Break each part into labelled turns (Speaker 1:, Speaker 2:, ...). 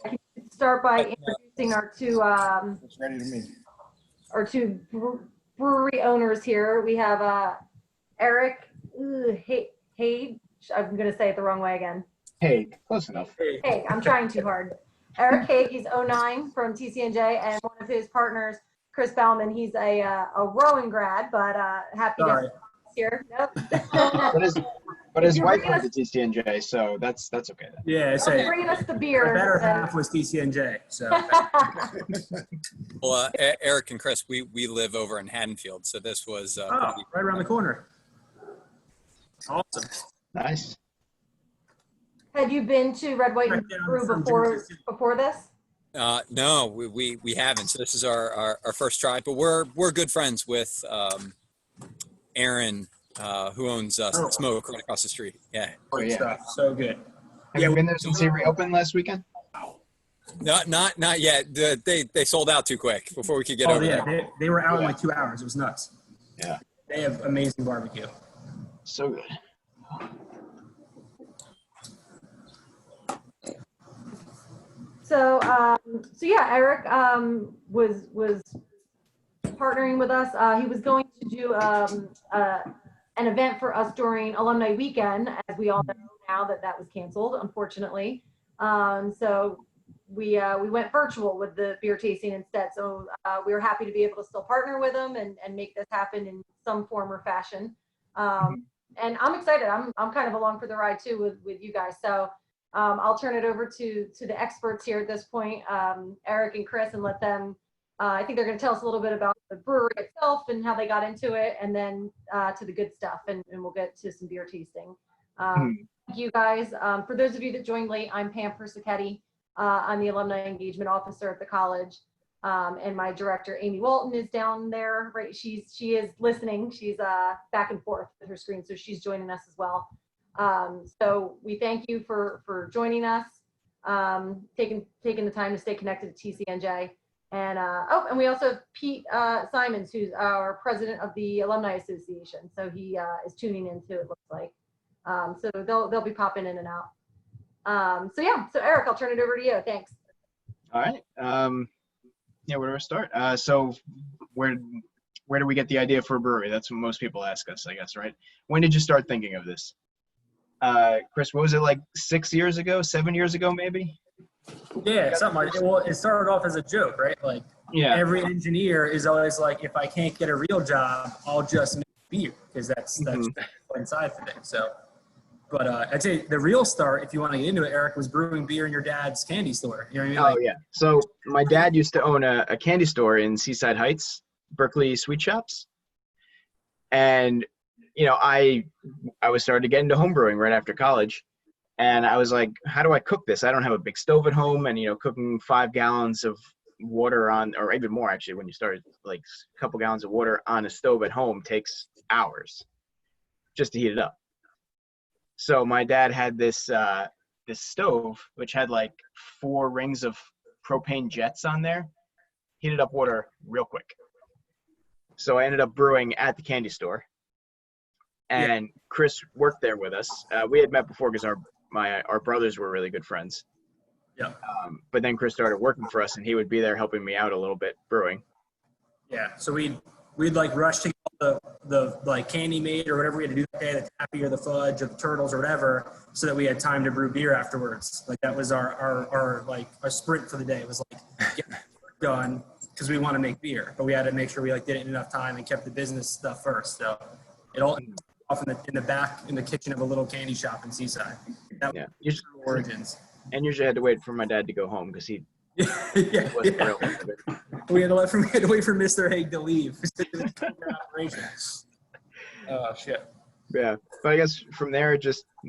Speaker 1: I can start by introducing our two
Speaker 2: It's ready to me.
Speaker 1: Brewery owners here. We have Eric Haig. I'm going to say it the wrong way again.
Speaker 2: Hey, close enough.
Speaker 1: Haig. I'm trying too hard. Eric Haig, he's 09 from TCNJ, and one of his partners, Chris Bauman. He's a rowing grad, but happy to here. Nope.
Speaker 2: But his wife went to TCNJ, so that's okay. Then.
Speaker 3: Yeah,
Speaker 1: so bringing us the beer.
Speaker 3: My better half was TCNJ. So.
Speaker 4: Well, Eric and Chris, we live over in Haddonfield, so this was
Speaker 3: right around the corner. Awesome.
Speaker 2: Nice.
Speaker 1: Had you been to Red, White, and Brew before this?
Speaker 4: No, we haven't. So this is our first try, but we're good friends with Aaron, who owns Smoke right across the street. Yeah.
Speaker 2: Oh yeah.
Speaker 3: Stuff. So good.
Speaker 2: Have you been there since he reopened last weekend?
Speaker 4: Not yet. They sold out too quick before we could get over there.
Speaker 3: They were out in like 2 hours. It was nuts.
Speaker 2: Yeah.
Speaker 3: They have amazing barbecue.
Speaker 2: So good.
Speaker 1: So yeah, Eric was partnering with us. He was going to do an event for us during Alumni Weekend, as we all know now that was canceled, unfortunately. So we went virtual with the beer tasting instead. So we were happy to be able to still partner with him and make this happen in some form or fashion. And I'm excited. I'm kind of along for the ride too with you guys. So I'll turn it over to the experts here at this point, Eric and Chris, and let them, I think they're going to tell us a little bit about the brewery itself and how they got into it, and then to the good stuff, and we'll get to some beer tasting. Thank you guys. For those of you that joined late, I'm Pam Persichetti. I'm the Alumni Engagement Officer at the college, and my director, Amy Walton, is down there. Right, she is listening. She's back and forth with her screen, so she's joining us as well. So we thank you for joining us, taking the time to stay connected to TCNJ. And and we also have Pete Simons, who's our president of the Alumni Association. So he is tuning in too, it looks like. So they'll be popping in and out. So yeah, so Eric, I'll turn it over to you. Thanks.
Speaker 2: All right. Yeah, where do I start? So where do we get the idea for a brewery? That's what most people ask us, I guess, right? When did you start thinking of this? Chris, what was it, like 6 years ago, 7 years ago, maybe?
Speaker 3: Yeah, something like that. Well, it started off as a joke, right? Like, every engineer is always like, if I can't get a real job, I'll just make beer, because that's inside for them. So, but I'd say the real start, if you want to get into it, Eric, was brewing beer in your dad's candy store. You know what I mean?
Speaker 2: Oh, yeah. So my dad used to own a candy store in Seaside Heights, Berkeley Sweet Shops. And, you know, I was starting to get into homebrewing right after college. And I was like, how do I cook this? I don't have a big stove at home. And, you know, cooking 5 gallons of water on, or even more actually, when you start, like a couple gallons of water on a stove at home takes hours just to heat it up. So my dad had this stove, which had like 4 rings of propane jets on there, heated up water real quick. So I ended up brewing at the candy store. And Chris worked there with us. We had met before because our brothers were really good friends.
Speaker 3: Yeah.
Speaker 2: But then Chris started working for us, and he would be there helping me out a little bit brewing.
Speaker 3: Yeah. So we'd like rush to get the like candy made or whatever we had to do that day, the taffy or the fudge or the turtles or whatever, so that we had time to brew beer afterwards. Like that was our sprint for the day. It was like get done because we want to make beer, but we had to make sure we like did it in enough time and kept the business stuff first. So it all off in the back in the kitchen of a little candy shop in Seaside. That was origins.
Speaker 2: And usually I had to wait for my dad to go home because he wasn't real into it.
Speaker 3: We had to wait for Mr. Haig to leave. Oh shit.
Speaker 2: Yeah, but I guess from there,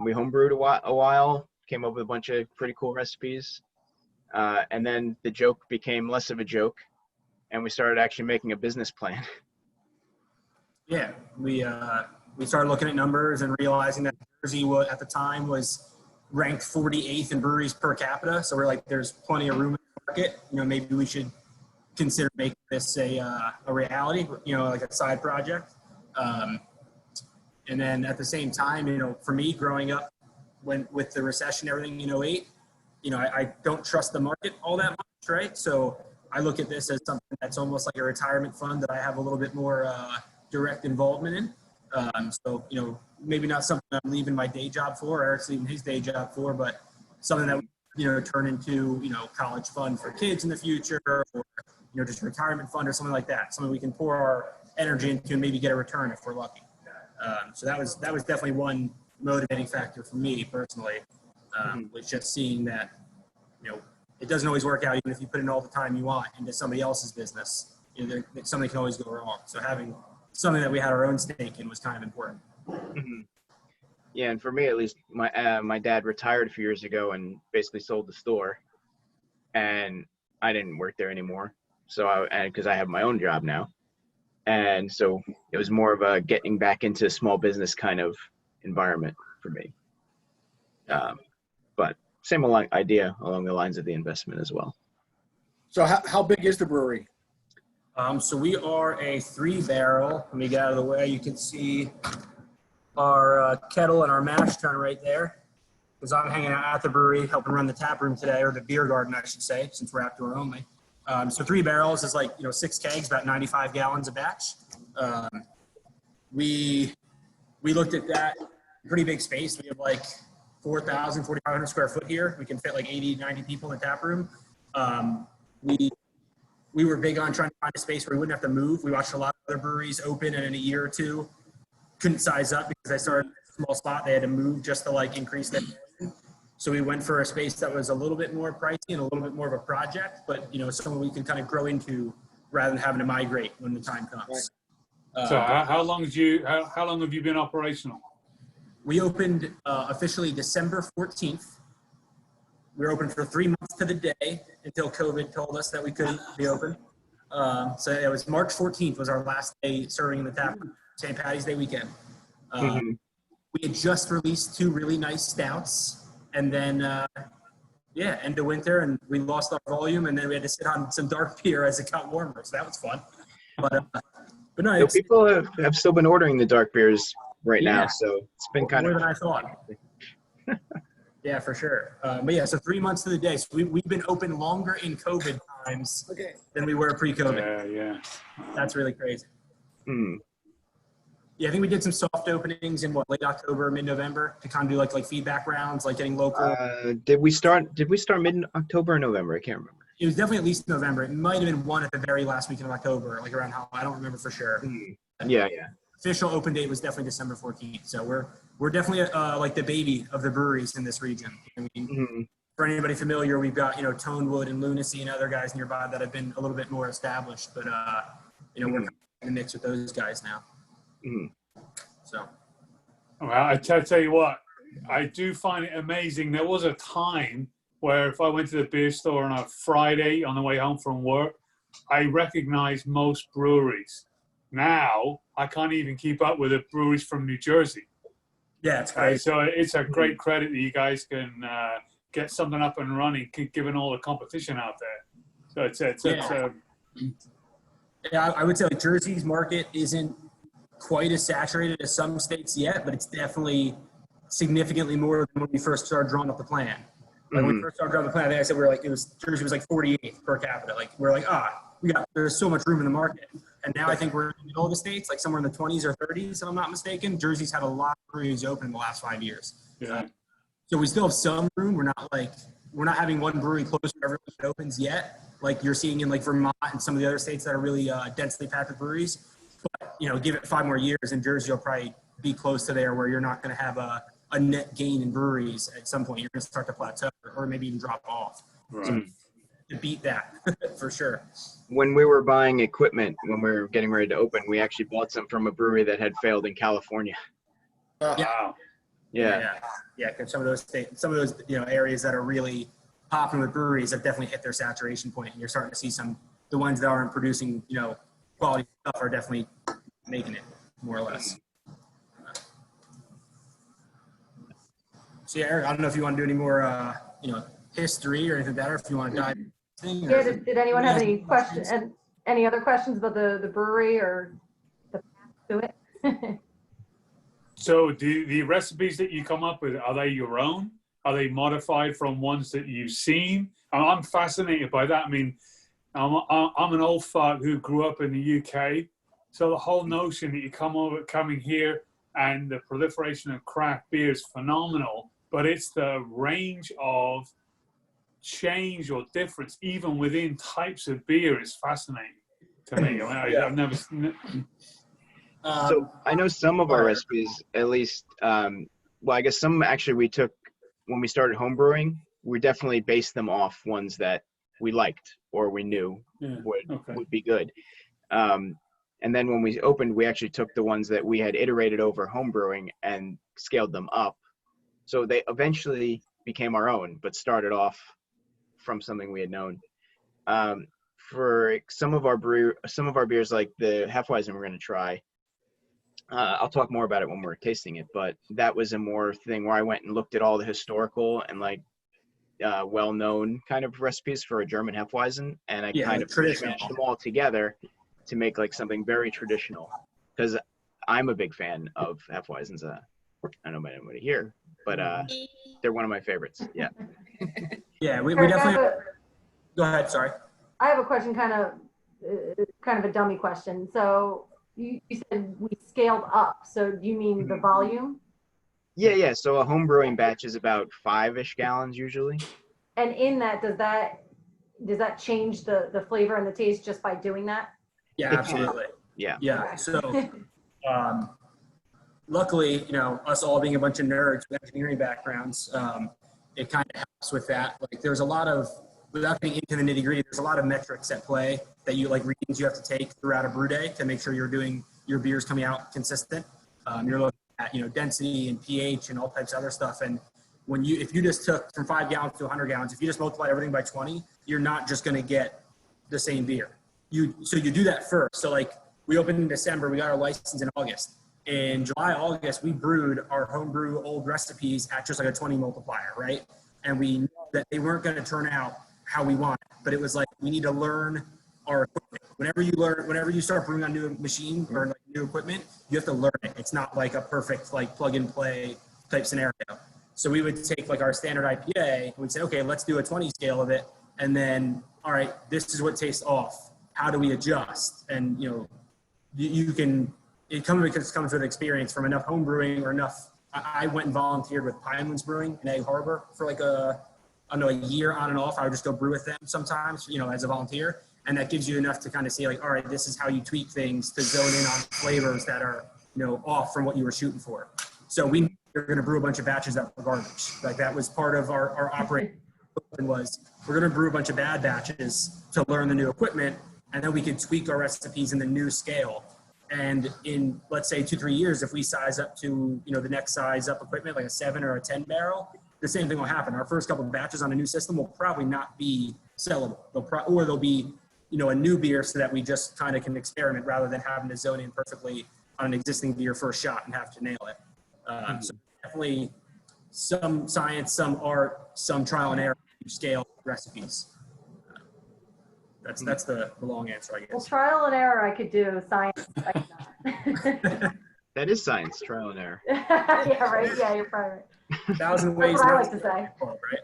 Speaker 2: we homebrewed a while, came up with a bunch of pretty cool recipes, and then the joke became less of a joke, and we started actually making a business plan.
Speaker 3: Yeah, we started looking at numbers and realizing that Jersey at the time was ranked 48th in breweries per capita. So we're like, there's plenty of room in the market. You know, maybe we should consider making this a reality, you know, like a side project. And then at the same time, you know, for me growing up with the recession, everything in 08, I don't trust the market all that much, right? So I look at this as something that's almost like a retirement fund that I have a little bit more direct involvement in. So, maybe not something I'm leaving my day job for, Eric's leaving his day job for, but something that turn into, college fund for kids in the future, or, just a retirement fund or something like that. Something we can pour our energy into and maybe get a return if we're lucky. So that was definitely one motivating factor for me personally, was just seeing that, it doesn't always work out even if you put in all the time you want into somebody else's business. Something can always go wrong. So having something that we had our own stake in was kind of important.
Speaker 2: Mm-hmm. Yeah, and for me at least, my dad retired a few years ago and basically sold the store, and I didn't work there anymore. So because I have my own job now, and so it was more of a getting back into small business kind of environment for me. But same idea along the lines of the investment as well.
Speaker 5: So how big is the brewery?
Speaker 3: So we are a 3-barrel. Let me get out of the way. You can see our kettle and our mash tun right there, because I'm hanging out at the brewery helping run the tap room today, or the beer garden, I should say, since we're outdoor only. So 3 barrels is like, 6 kegs, about 95 gallons a batch. We looked at that, pretty big space. We have like 4,000, 4,500 square foot here. We can fit like 80, 90 people in the tap room. We were big on trying to find a space where we wouldn't have to move. We watched a lot of other breweries open, and in a year or two couldn't size up because they started in a small spot. They had to move just to like increase their volume. So we went for a space that was a little bit more pricey and a little bit more of a project, but something we can kind of grow into rather than having to migrate when the time comes.
Speaker 6: Right. So how long have you been operational?
Speaker 3: We opened officially December 14th. We were open for 3 months to the day until COVID told us that we couldn't be open. So it was March 14th was our last day serving in the tap room, St. Patty's Day weekend. We had just released 2 really nice stouts, and then end of winter, and we lost our volume, and then we had to sit on some dark beer as it got warmer. So that was fun. But no,
Speaker 2: people have still been ordering the dark beers right now, so it's been kind
Speaker 3: more
Speaker 2: of
Speaker 3: than I thought. Yeah, for sure. But yeah, so 3 months to the day. So we've been open longer in COVID times than we were pre-COVID.
Speaker 6: Yeah.
Speaker 3: That's really crazy. Yeah, I think we did some soft openings in late October, mid-November to kind of do like feedback rounds, like getting local.
Speaker 2: Did we start mid-October or November? I can't remember.
Speaker 3: It was definitely at least November. It might have been one at the very last weekend of October, like around how I don't remember for sure.
Speaker 2: Yeah.
Speaker 3: Official open date was definitely December 14th. So we're definitely like the baby of the breweries in this region. I mean, for anybody familiar, we've got Tonewood and Lunacy and other guys nearby that have been a little bit more established, but we're kind of in the mix with those guys now. So,
Speaker 6: well, I tell you what, I do find it amazing. There was a time where if I went to the beer store on a Friday on the way home from work, I recognized most breweries. Now I can't even keep up with the breweries from New Jersey.
Speaker 3: Yeah, it's great.
Speaker 6: So it's a great credit that you guys can get something up and running, given all the competition out there. So
Speaker 3: yeah, I would say like Jersey's market isn't quite as saturated as some states yet, but it's definitely significantly more than when we first started drawing up the plan. Like when we first started drawing the plan, I think I said Jersey was like 48th per capita. Like we're like, there's so much room in the market. And now I think we're in the middle of the states, like somewhere in the 20s or 30s, if I'm not mistaken. Jersey's had a lot of breweries open in the last 5 years.
Speaker 6: Yeah.
Speaker 3: So we still have some room. We're not having one brewery close for every week that opens yet, like you're seeing in like Vermont and some of the other states that are really densely packed with breweries. But give it 5 more years, and Jersey will probably be close to there, where you're not going to have a net gain in breweries at some point. You're going to start to plateau or maybe even drop off.
Speaker 6: Right.
Speaker 3: So to beat that for sure.
Speaker 2: When we were buying equipment, when we were getting ready to open, we actually bought some from a brewery that had failed in California.
Speaker 6: Wow.
Speaker 2: Yeah.
Speaker 3: Because some of those areas that are really popping with breweries have definitely hit their saturation point, and you're starting to see the ones that aren't producing quality stuff are definitely making it more or less. So yeah, Eric, I don't know if you want to do any more history or anything better. If you want to dive.
Speaker 1: Yeah, did anyone have any questions? And any other questions about the brewery or the path to it?
Speaker 6: So the recipes that you come up with, are they your own? Are they modified from ones that you've seen? And I'm fascinated by that. I mean, I'm an old fuck who grew up in the UK. So the whole notion that you coming here and the proliferation of craft beer is phenomenal, but it's the range of change or difference, even within types of beer, is fascinating to me. I mean, I've never.
Speaker 2: So I know some of our recipes, at least, well, I guess some actually we took when we started homebrewing. We definitely based them off ones that we liked or we knew would be good. And then when we opened, we actually took the ones that we had iterated over homebrewing and scaled them up. So they eventually became our own, but started off from something we had known. For some of our beers, like the Hefeweizen we're going to try, I'll talk more about it when we're tasting it, but that was a more thing where I went and looked at all the historical and like well-known kind of recipes for a German Hefeweizen, and I kind of mashed them all together to make like something very traditional, because I'm a big fan of Hefeweizens. I don't know about anybody here, but they're one of my favorites. Yeah.
Speaker 3: Yeah, we definitely. Go ahead. Sorry.
Speaker 1: I have a question, kind of a dummy question. So you said we scaled up. So do you mean the volume?
Speaker 2: Yeah. So a home brewing batch is about 5-ish gallons usually.
Speaker 1: And in that, does that change the flavor and the taste just by doing that?
Speaker 3: Yeah, absolutely.
Speaker 2: Yeah.
Speaker 3: Yeah. So, luckily, us all being a bunch of nerds with engineering backgrounds, it kind of helps with that. Like, there's a lot of, without getting into the nitty gritty, there's a lot of metrics at play that you readings you have to take throughout a brew day to make sure you're doing your beers coming out consistent. You're looking at, density and pH and all types of other stuff. And if you just took from 5 gallons to 100 gallons, if you just multiply everything by 20, you're not just going to get the same beer. So you do that first. So we opened in December, we got our license in August. In July, August, we brewed our homebrew old recipes at just a 20 multiplier, right? And we knew that they weren't going to turn out how we want, but it was we need to learn our equipment. Whenever you start brewing on new machine or new equipment, you have to learn it. It's not a perfect plug and play type scenario. So we would take our standard IPA and we'd say, okay, let's do a 20 scale of it. And then, all right, this is what tastes off. How do we adjust? And, it comes with experience from enough home brewing or enough. I went and volunteered with Pinelands Brewing in Egg Harbor for a year on and off. I would just go brew with them sometimes, as a volunteer. And that gives you enough to kind of see all right, this is how you tweak things to zone in on flavors that are, off from what you were shooting for. So we were going to brew a bunch of batches that were garbage. That was part of our operating was we're going to brew a bunch of bad batches to learn the new equipment, and then we could tweak our recipes in the new scale. And in, let's say, 2-3 years, if we size up to, the next size up equipment, like a 7 or a 10 barrel, the same thing will happen. Our first couple of batches on a new system will probably not be sellable. Or they'll be, a new beer so that we just kind of can experiment rather than having to zone in perfectly on an existing beer first shot and have to nail it. So definitely some science, some art, some trial and error, scale recipes. That's the long answer, I guess.
Speaker 1: Well, trial and error I could do. Science, I cannot.
Speaker 2: That is science, trial and error.
Speaker 1: Yeah, right. Yeah, you're probably right.
Speaker 3: 1,000 ways.
Speaker 1: That's what I like to say.
Speaker 3: Right?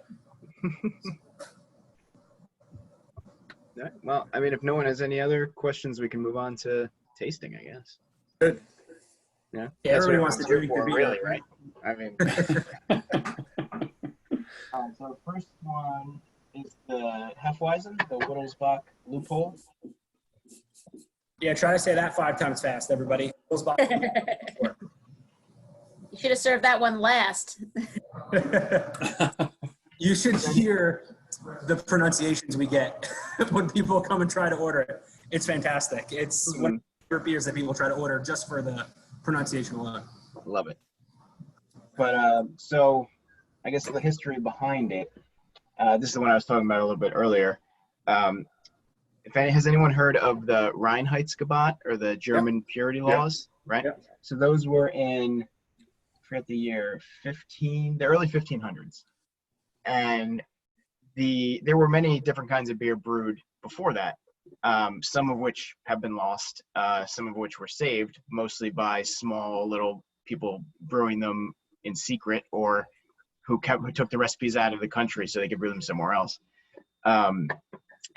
Speaker 2: Yeah, well, I mean, if no one has any other questions, we can move on to tasting, I guess.
Speaker 3: Good.
Speaker 2: Yeah.
Speaker 3: Yeah, everybody wants to drink the beer,
Speaker 2: really, right? I mean. So the first one is the Hefeweizen, the Wittelsbach Loophole.
Speaker 3: Yeah, try to say that 5 times fast, everybody.
Speaker 7: You should have served that one last.
Speaker 3: You should hear the pronunciations we get when people come and try to order it. It's fantastic. It's one of the favorite beers that people try to order just for the pronunciation alone.
Speaker 2: Love it. But so I guess the history behind it, this is the one I was talking about a little bit earlier. Has anyone heard of the Reinheitsgebot or the German purity laws? Right.
Speaker 5: Yep.
Speaker 2: So those were in, I forget the year, the early 1500s, and there were many different kinds of beer brewed before that. Some of which have been lost, some of which were saved, mostly by small little people brewing them in secret or who took the recipes out of the country so they could brew them somewhere else.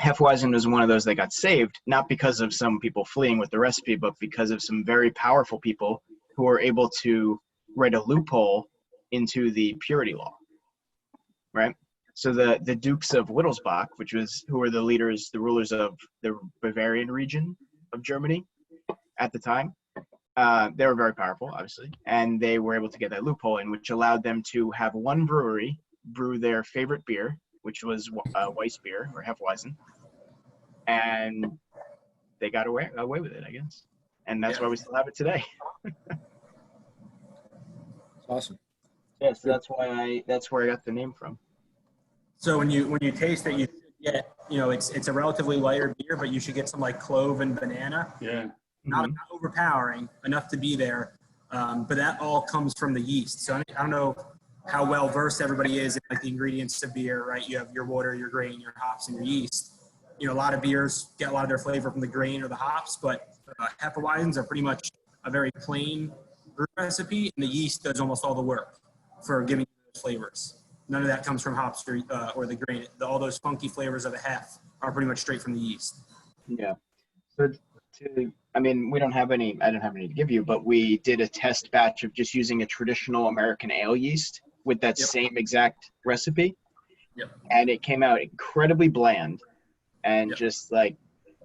Speaker 2: Hefeweizen was one of those that got saved, not because of some people fleeing with the recipe, but because of some very powerful people who were able to write a loophole into the purity law, right? So the Dukes of Wittelsbach, who were the rulers of the Bavarian region of Germany at the time, they were very powerful, obviously, and they were able to get that loophole in, which allowed them to have one brewery brew their favorite beer, which was Weiss beer or Hefeweizen, and they got away with it, I guess, and that's why we still have it today.
Speaker 5: Awesome.
Speaker 2: Yeah, so that's where I got the name from.
Speaker 3: So when you taste it, you get, it's a relatively lighter beer, but you should get some like clove and banana.
Speaker 6: Yeah.
Speaker 3: Not overpowering enough to be there, but that all comes from the yeast. So I don't know how well versed everybody is in like the ingredients of beer, right? You have your water, your grain, your hops, and your yeast. A lot of beers get a lot of their flavor from the grain or the hops, but Hefeweizens are pretty much a very plain brew recipe, and the yeast does almost all the work for giving you those flavors. None of that comes from hops or the grain. All those funky flavors of the hef are pretty much straight from the yeast.
Speaker 2: Yeah. So we don't have any, I don't have any to give you, but we did a test batch of just using a traditional American ale yeast with that same exact recipe.
Speaker 3: Yep.
Speaker 2: And it came out incredibly bland and just like,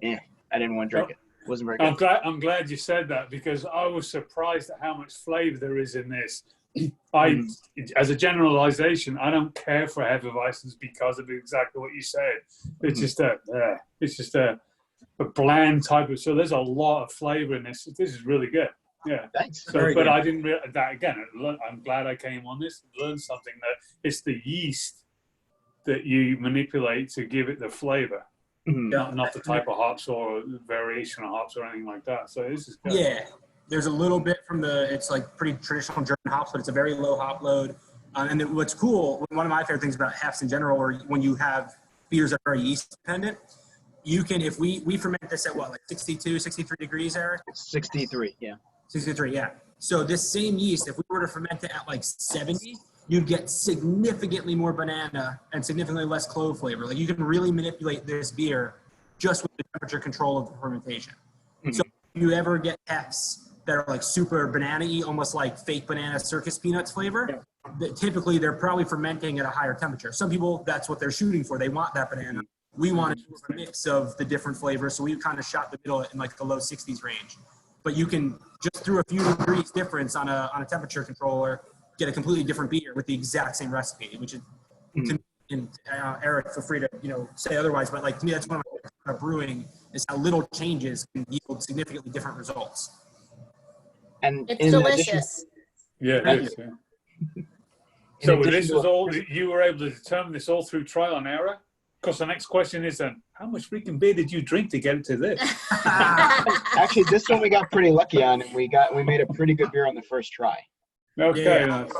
Speaker 2: I didn't want to drink it. It wasn't very good.
Speaker 6: I'm glad you said that, because I was surprised at how much flavor there is in this. As a generalization, I don't care for Hefeweizens because of exactly what you said. It's just a bland type of. So there's a lot of flavor in this. This is really good. Yeah.
Speaker 2: Thanks.
Speaker 6: So, but I didn't realize that again. I'm glad I came on this and learned something, that it's the yeast that you manipulate to give it the flavor, not the type of hops or variation of hops or anything like that. So this is good.
Speaker 3: Yeah. There's a little bit from it's like pretty traditional German hops, but it's a very low hop load. And then what's cool, one of my favorite things about hefs in general, or when you have beers that are very yeast dependent, you can, if we ferment this at what, like 62, 63 degrees, Eric?
Speaker 2: 63, yeah.
Speaker 3: 63, yeah. So this same yeast, if we were to ferment it at like 70, you'd get significantly more banana and significantly less clove flavor. Like you can really manipulate this beer just with the temperature control of the fermentation. So if you ever get hefs that are like super banana-y, almost like fake banana circus peanuts flavor, typically they're probably fermenting at a higher temperature. Some people, that's what they're shooting for. They want that banana. We wanted a mix of the different flavors, so we kind of shot the middle in like the low 60s range. But you can, just through a few degrees difference on a temperature controller, get a completely different beer with the exact same recipe, which is, to me, and Eric, feel free to say otherwise, but like to me, that's one of my favorite about brewing, is how little changes can yield significantly different results.
Speaker 2: And
Speaker 7: It's delicious.
Speaker 6: Yeah, it is. Yeah. So this was all, you were able to determine this all through trial and error? Because the next question is then, how much freaking beer did you drink to get it to this?
Speaker 2: Actually, this one we got pretty lucky on, and we made a pretty good beer on the first try.
Speaker 6: Okay, that's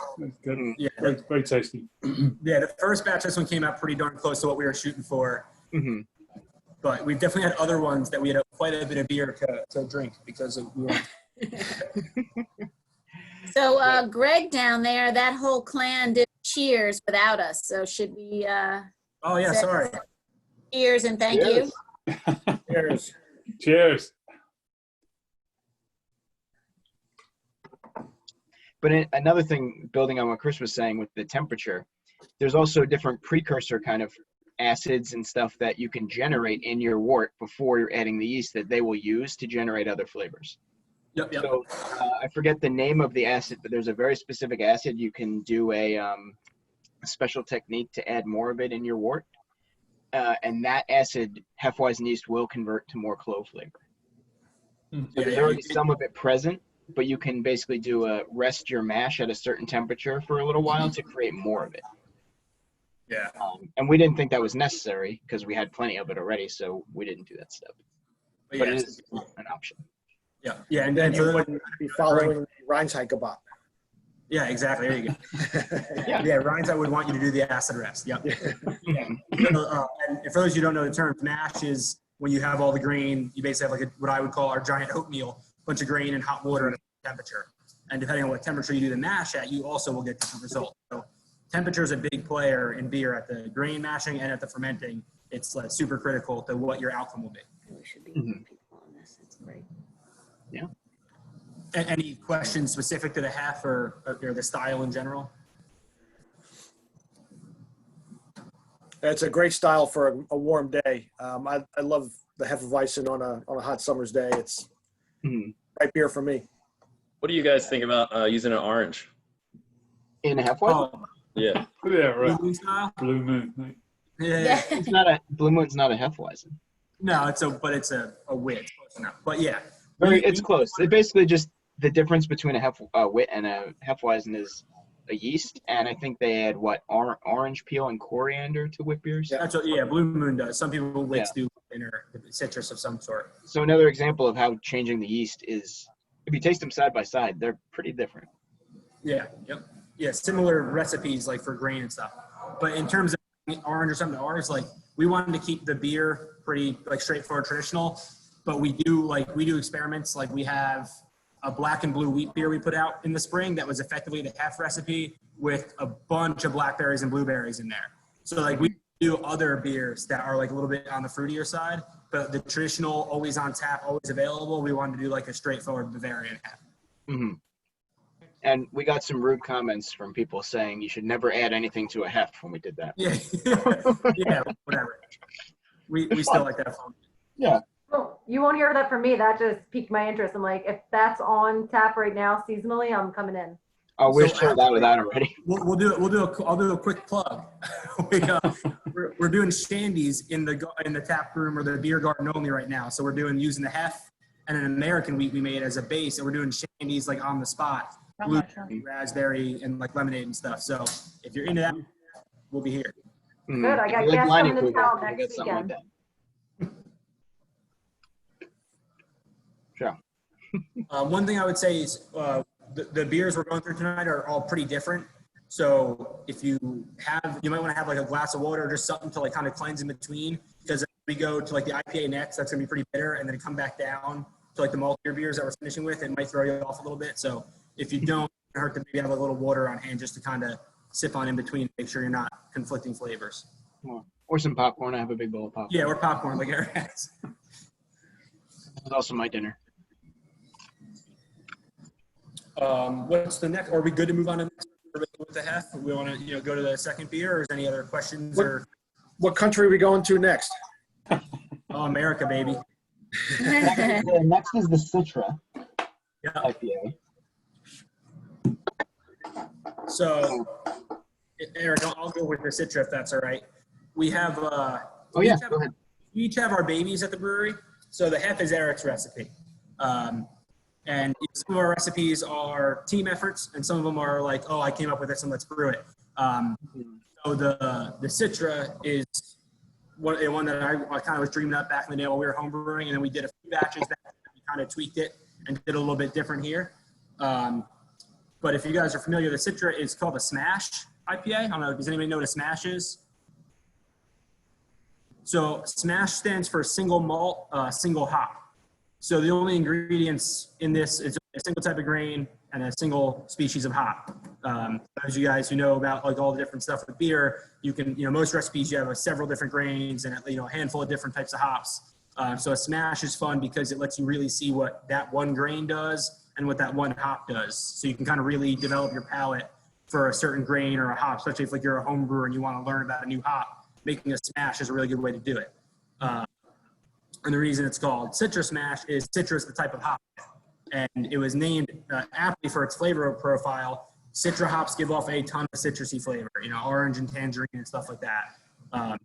Speaker 6: good.
Speaker 3: Yeah,
Speaker 6: very tasty.
Speaker 3: Yeah, the first batch, this one came out pretty darn close to what we were shooting for. But we've definitely had other ones that we had quite a bit of beer to drink because of.
Speaker 7: So Greg down there, that whole clan did cheers without us. So should we?
Speaker 3: Oh yeah, sorry.
Speaker 7: Cheers and thank you.
Speaker 5: Cheers.
Speaker 6: Cheers.
Speaker 2: But another thing, building on what Chris was saying with the temperature, there's also different precursor kind of acids and stuff that you can generate in your wort before you're adding the yeast that they will use to generate other flavors.
Speaker 3: Yep.
Speaker 2: So I forget the name of the acid, but there's a very specific acid. You can do a special technique to add more of it in your wort. And that acid, Hefeweizen yeast, will convert to more clove flavor. So there's already some of it present, but you can basically rest your mash at a certain temperature for a little while to create more of it.
Speaker 3: Yeah.
Speaker 2: And we didn't think that was necessary because we had plenty of it already, so we didn't do that step. But it is an option.
Speaker 3: Yeah. Yeah. And then
Speaker 5: You wouldn't be following Reinheitsgebot.
Speaker 3: Yeah, exactly. There you go.
Speaker 2: Yeah.
Speaker 3: Rein's, would want you to do the acid rest. Yep. Yeah. And for those who don't know the term, mash is when you have all the grain, you basically have like what I would call our giant oatmeal, bunch of grain and hot water at a temperature. And depending on what temperature you do the mash at, you also will get different results. So temperature is a big player in beer at the grain mashing and at the fermenting. It's like super critical to what your outcome will be.
Speaker 7: We should be
Speaker 2: Mhm.
Speaker 7: people on this. It's great.
Speaker 3: Any questions specific to the hef or the style in general?
Speaker 5: It's a great style for a warm day. I love the Hefeweizen on a hot summer's day. It's
Speaker 2: Mhm.
Speaker 5: right beer for me.
Speaker 8: What do you guys think about using an orange?
Speaker 2: In a halfway?
Speaker 3: Oh,
Speaker 8: Yeah.
Speaker 6: Yeah, right.
Speaker 3: blue moon style?
Speaker 6: Blue Moon. Right.
Speaker 3: Yeah.
Speaker 2: It's not a Blue Moon's not a Hefeweizen.
Speaker 3: No, it's a wit. It's close enough. But yeah.
Speaker 2: It's close. It basically just the difference between a wit and a Hefeweizen is a yeast, and I think they add orange peel and coriander to wit beers.
Speaker 3: That's what, Blue Moon does. Some people wits do inner citrus of some sort.
Speaker 2: So another example of how changing the yeast is, if you taste them side by side, they're pretty different.
Speaker 3: Yeah, yep. Yeah, similar recipes like for grain and stuff. But in terms of orange or something to ours, like we wanted to keep the beer pretty like straightforward traditional, but we do experiments. Like we have a black and blue wheat beer we put out in the spring that was effectively the hef recipe with a bunch of blackberries and blueberries in there. So like we do other beers that are like a little bit on the fruitier side, but the traditional always on tap, always available, we wanted to do like a straightforward Bavarian hef.
Speaker 2: Mm-hmm. And we got some rude comments from people saying you should never add anything to a hef when we did that.
Speaker 3: Yeah, yeah, whatever. We still like that fun.
Speaker 2: Yeah.
Speaker 1: Well, you won't hear that from me. That just piqued my interest. I'm like, if that's on tap right now seasonally, I'm coming in.
Speaker 2: Oh, we're
Speaker 3: So
Speaker 2: sold out with that already.
Speaker 3: I'll do a quick plug. We're doing shandies in the tap room or the beer garden only right now. So we're using the hef and an American wheat we made as a base, and we're doing shandies like on the spot, blueberry, raspberry, and like lemonade and stuff. So if you're into that, we'll be here.
Speaker 2: Mm-hmm.
Speaker 1: Good. I got
Speaker 2: If you
Speaker 1: guests
Speaker 2: Lining
Speaker 1: coming to
Speaker 2: Kugel,
Speaker 1: town
Speaker 2: we'll
Speaker 1: next
Speaker 2: get something like
Speaker 1: weekend.
Speaker 2: that. Sure.
Speaker 3: One thing I would say is the beers we're going through tonight are all pretty different. So if you might want to have like a glass of water or just something to like kind of cleanse in between, because if we go to like the IPA next, that's gonna be pretty bitter, and then come back down to like the maltier beers that we're finishing with, it might throw you off a little bit. So if you don't, it hurt to maybe have a little water on hand just to kind of sip on in between, make sure you're not conflicting flavors.
Speaker 2: Or some popcorn. I have a big bowl of popcorn.
Speaker 3: Yeah, or popcorn like Eric has.
Speaker 2: It's also my dinner.
Speaker 3: What's the next? Are we good to move on to the next with the hef? We want to go to the second beer, or is there any other questions?
Speaker 5: What country are we going to next?
Speaker 3: Oh, America, baby.
Speaker 2: Next is the Citra
Speaker 3: Yeah.
Speaker 2: IPA.
Speaker 3: So, Eric, I'll go with the Citra if that's all right. We have.
Speaker 2: Oh yeah, go ahead.
Speaker 3: We each have our babies at the brewery. So the hef is Eric's recipe. And some of our recipes are team efforts, and some of them are like, oh, I came up with this and let's brew it. So the Citra is one that I kind of was dreaming up back in the day while we were home brewing, and then we did a few batches that we kind of tweaked it and did a little bit different here. But if you guys are familiar, the Citra is called a Smash IPA. I don't know, does anybody know what a Smash is? So Smash stands for single malt, single hop. So the only ingredients in this is a single type of grain and a single species of hop. As you guys who know about like all the different stuff with beer, you can, most recipes you have several different grains and a handful of different types of hops. So a Smash is fun because it lets you really see what that one grain does and what that one hop does. So you can kind of really develop your palate for a certain grain or a hop, especially if like you're a home brewer and you want to learn about a new hop. Making a Smash is a really good way to do it. And the reason it's called Citra Smash is Citra is the type of hop. And it was named aptly for its flavor profile. Citra hops give off a ton of citrusy flavor, orange and tangerine and stuff like that.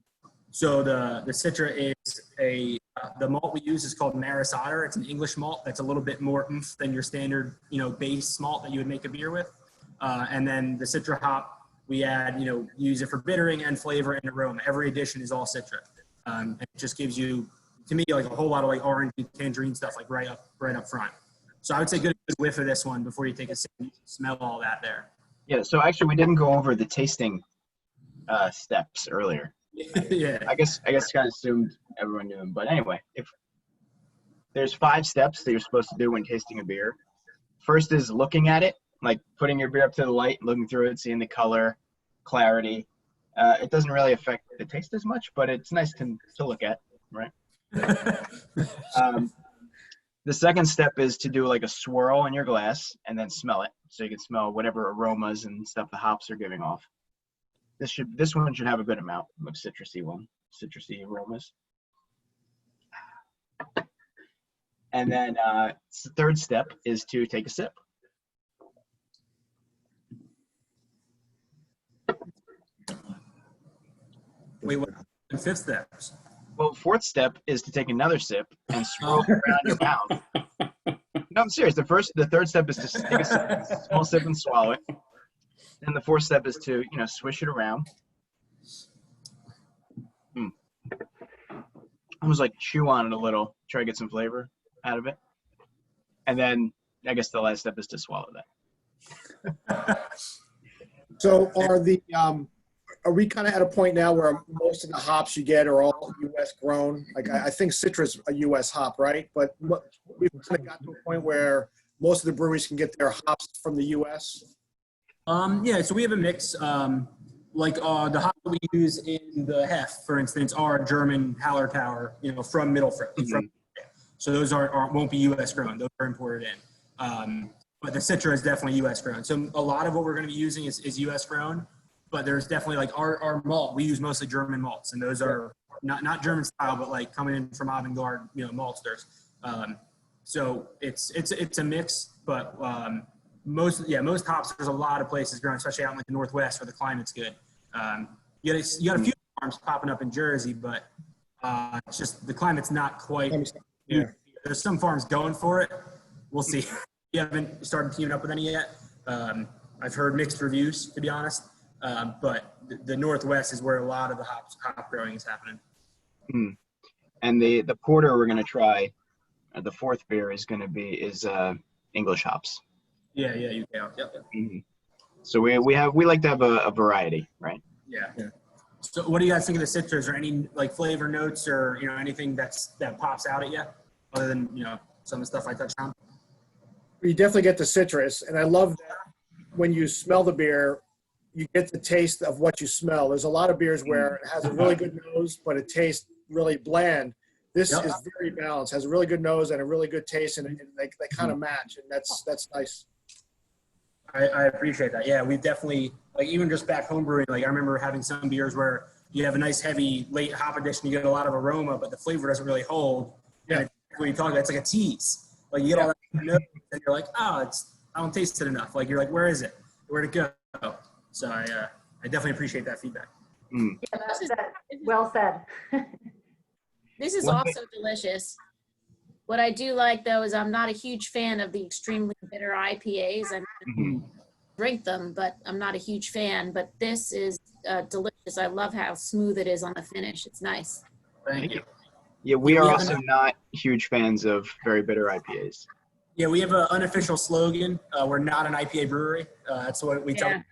Speaker 3: So the Citra is the malt we use is called Maris Otter. It's an English malt that's a little bit more oomph than your standard, base malt that you would make a beer with. And then the Citra hop, we add, use it for bittering and flavor and aroma. Every addition is all Citra. And it just gives you, to me, like a whole lot of like orange and tangerine stuff, like right up front. So I would say good whiff of this one before you take a sip. You can smell all that there.
Speaker 2: Yeah. So actually, we didn't go over the tasting steps earlier.
Speaker 3: Yeah.
Speaker 2: I guess kind of assumed everyone knew them, but anyway, if there's 5 steps that you're supposed to do when tasting a beer. First is looking at it, like putting your beer up to the light, looking through it, seeing the color, clarity. It doesn't really affect the taste as much, but it's nice to look at, right? The second step is to do like a swirl in your glass and then smell it, so you can smell whatever aromas and stuff the hops are giving off. This one should have a good amount of citrusy aromas. And then the third step is to take a sip.
Speaker 3: Wait, what? The fifth step.
Speaker 2: Well, fourth step is to take another sip and swirl it around your mouth. No, I'm serious. The third step is to take a small sip and swallow it. And the fourth step is to, swish it around. Almost like chew on it a little, try to get some flavor out of it. And then I guess the last step is to swallow that.
Speaker 5: So are we kind of at a point now where most of the hops you get are all U.S. grown? Like I think Citra's a U.S. hop, right? But we've kind of got to a point where most of the breweries can get their hops from the U.S.
Speaker 3: Yeah, so we have a mix. The hop that we use in the Hef, for instance, are German Hallertauer, from Mittelfeld. So those won't be U.S. grown; those are imported in. But the Citra is definitely U.S. grown. So a lot of what we're going to be using is U.S. grown. But there's definitely like our malt. We use mostly German malts, and those are not German style, but like coming in from avant-garde, maltsters. So it's a mix, but most hops, there's a lot of places growing, especially out in like the Northwest where the climate's good. You got a few farms popping up in Jersey, but it's just the climate's not quite.
Speaker 5: Yeah.
Speaker 3: There's some farms going for it. We'll see. You haven't started teaming up with any yet. I've heard mixed reviews, to be honest. But the Northwest is where a lot of the hop growing is happening.
Speaker 2: And the porter we're going to try, the fourth beer is English hops.
Speaker 3: Yeah, you can. Yep.
Speaker 2: So we like to have a variety, right?
Speaker 3: Yeah. So what do you guys think of the Citra? Is there any like flavor notes or anything that pops out at you other than some of the stuff I touched on?
Speaker 5: You definitely get the citrus, and I love that when you smell the beer, you get the taste of what you smell. There's a lot of beers where it has a really good nose, but it tastes really bland. This is very balanced, has a really good nose and a really good taste, and they kind of match, and that's nice.
Speaker 3: I appreciate that. Yeah, we definitely, like even just back home brewing, like I remember having some beers where you have a nice heavy late hop addition, you get a lot of aroma, but the flavor doesn't really hold.
Speaker 5: Yeah.
Speaker 3: And when you talk about it's like a tease. Like you get all that nose, and you're like, I don't taste it enough. Like you're like, where is it? Where'd it go? So I definitely appreciate that feedback.
Speaker 1: Yeah, well said.
Speaker 7: This is also delicious. What I do like though is I'm not a huge fan of the extremely bitter IPAs. I drink them, but I'm not a huge fan. But this is delicious. I love how smooth it is on the finish. It's nice.
Speaker 3: Thank you.
Speaker 2: Yeah, we are also not huge fans of very bitter IPAs.
Speaker 3: Yeah, we have an unofficial slogan. We're not an IPA brewery. That's what we tell.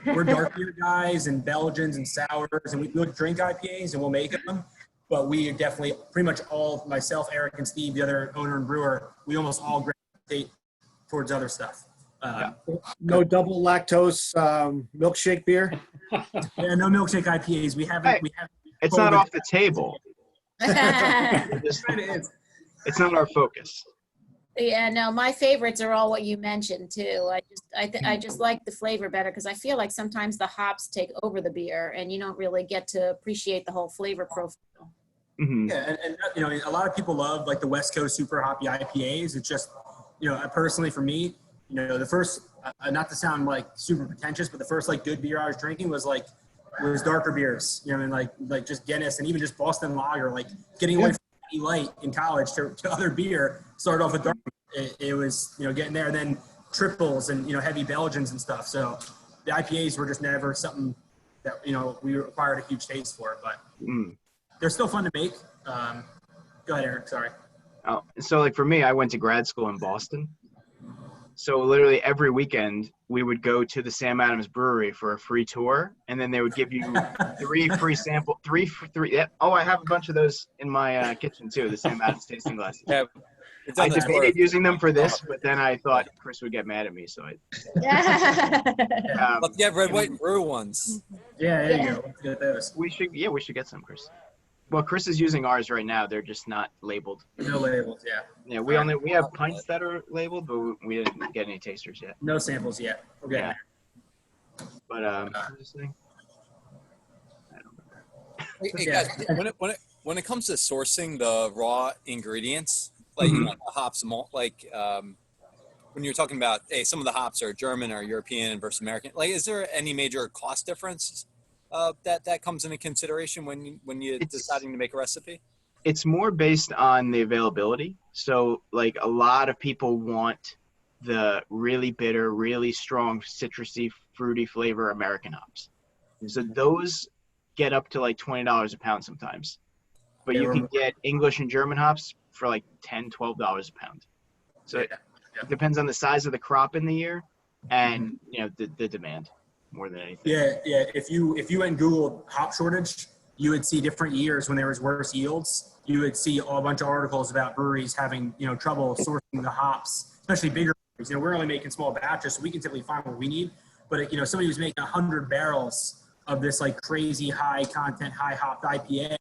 Speaker 3: We're dark beer guys and Belgians and sours, and we would drink IPAs and we'll make them. But we definitely, pretty much all, myself, Eric, and Steve, the other owner and brewer, we almost all gravitate towards other stuff.
Speaker 5: No double lactose milkshake beer?
Speaker 3: Yeah, no milkshake IPAs. We haven't.
Speaker 2: It's not off the table. It's not our focus.
Speaker 7: Yeah, no, my favorites are all what you mentioned too. I just like the flavor better because I feel like sometimes the hops take over the beer and you don't really get to appreciate the whole flavor profile.
Speaker 3: Yeah, and a lot of people love like the West Coast super hoppy IPAs. It's just, personally for me, the first, not to sound like super pretentious, but the first like good beer I was drinking was darker beers, like just Guinness and even just Boston Lager, like getting away from light in college to other beer, started off with dark. It was, getting there, then triples and, heavy Belgians and stuff. So the IPAs were just never something that, we acquired a huge taste for, but they're still fun to make. Go ahead, Eric. Sorry.
Speaker 2: Oh, so like for me, I went to grad school in Boston. So literally every weekend we would go to the Sam Adams Brewery for a free tour, and then they would give you three free sample. Yeah. Oh, I have a bunch of those in my kitchen too. The Sam Adams tasting glasses.
Speaker 4: Yeah, It's
Speaker 2: I
Speaker 4: on the tour.
Speaker 2: debated using them for this, but then I thought Chris would get mad at me, so I.
Speaker 4: Let's get red, white, and brew ones.
Speaker 3: Yeah, there you go. Let's get those.
Speaker 2: We should get some, Chris. Well, Chris is using ours right now. They're just not labeled.
Speaker 3: No labels, yeah.
Speaker 2: Yeah, we have pints that are labeled, but we didn't get any tasters yet.
Speaker 3: No samples yet. We're getting
Speaker 2: Yeah.
Speaker 3: there.
Speaker 2: But what was this thing? I don't remember.
Speaker 4: Hey,
Speaker 3: Yeah.
Speaker 4: guys, when it comes to sourcing the raw ingredients, like
Speaker 2: Mhm.
Speaker 4: the hops, malt, like when you're talking about, hey, some of the hops are German or European versus American, like, is there any major cost difference that comes into consideration when you're deciding to make a recipe?
Speaker 2: It's more based on the availability. So, like, a lot of people want the really bitter, really strong, citrusy, fruity flavor American hops. So those get up to like $20 a pound sometimes. But you can get English and German hops for like $10, $12 a pound. So it depends on the size of the crop in the year and the demand more than anything.
Speaker 3: Yeah. If you went and Googled hop shortage, you would see different years when there was worse yields. You would see a bunch of articles about breweries having trouble sourcing the hops, especially bigger breweries. We're only making small batches, so we can typically find what we need. But somebody who's making 100 barrels of this like crazy high content, high hopped IPA,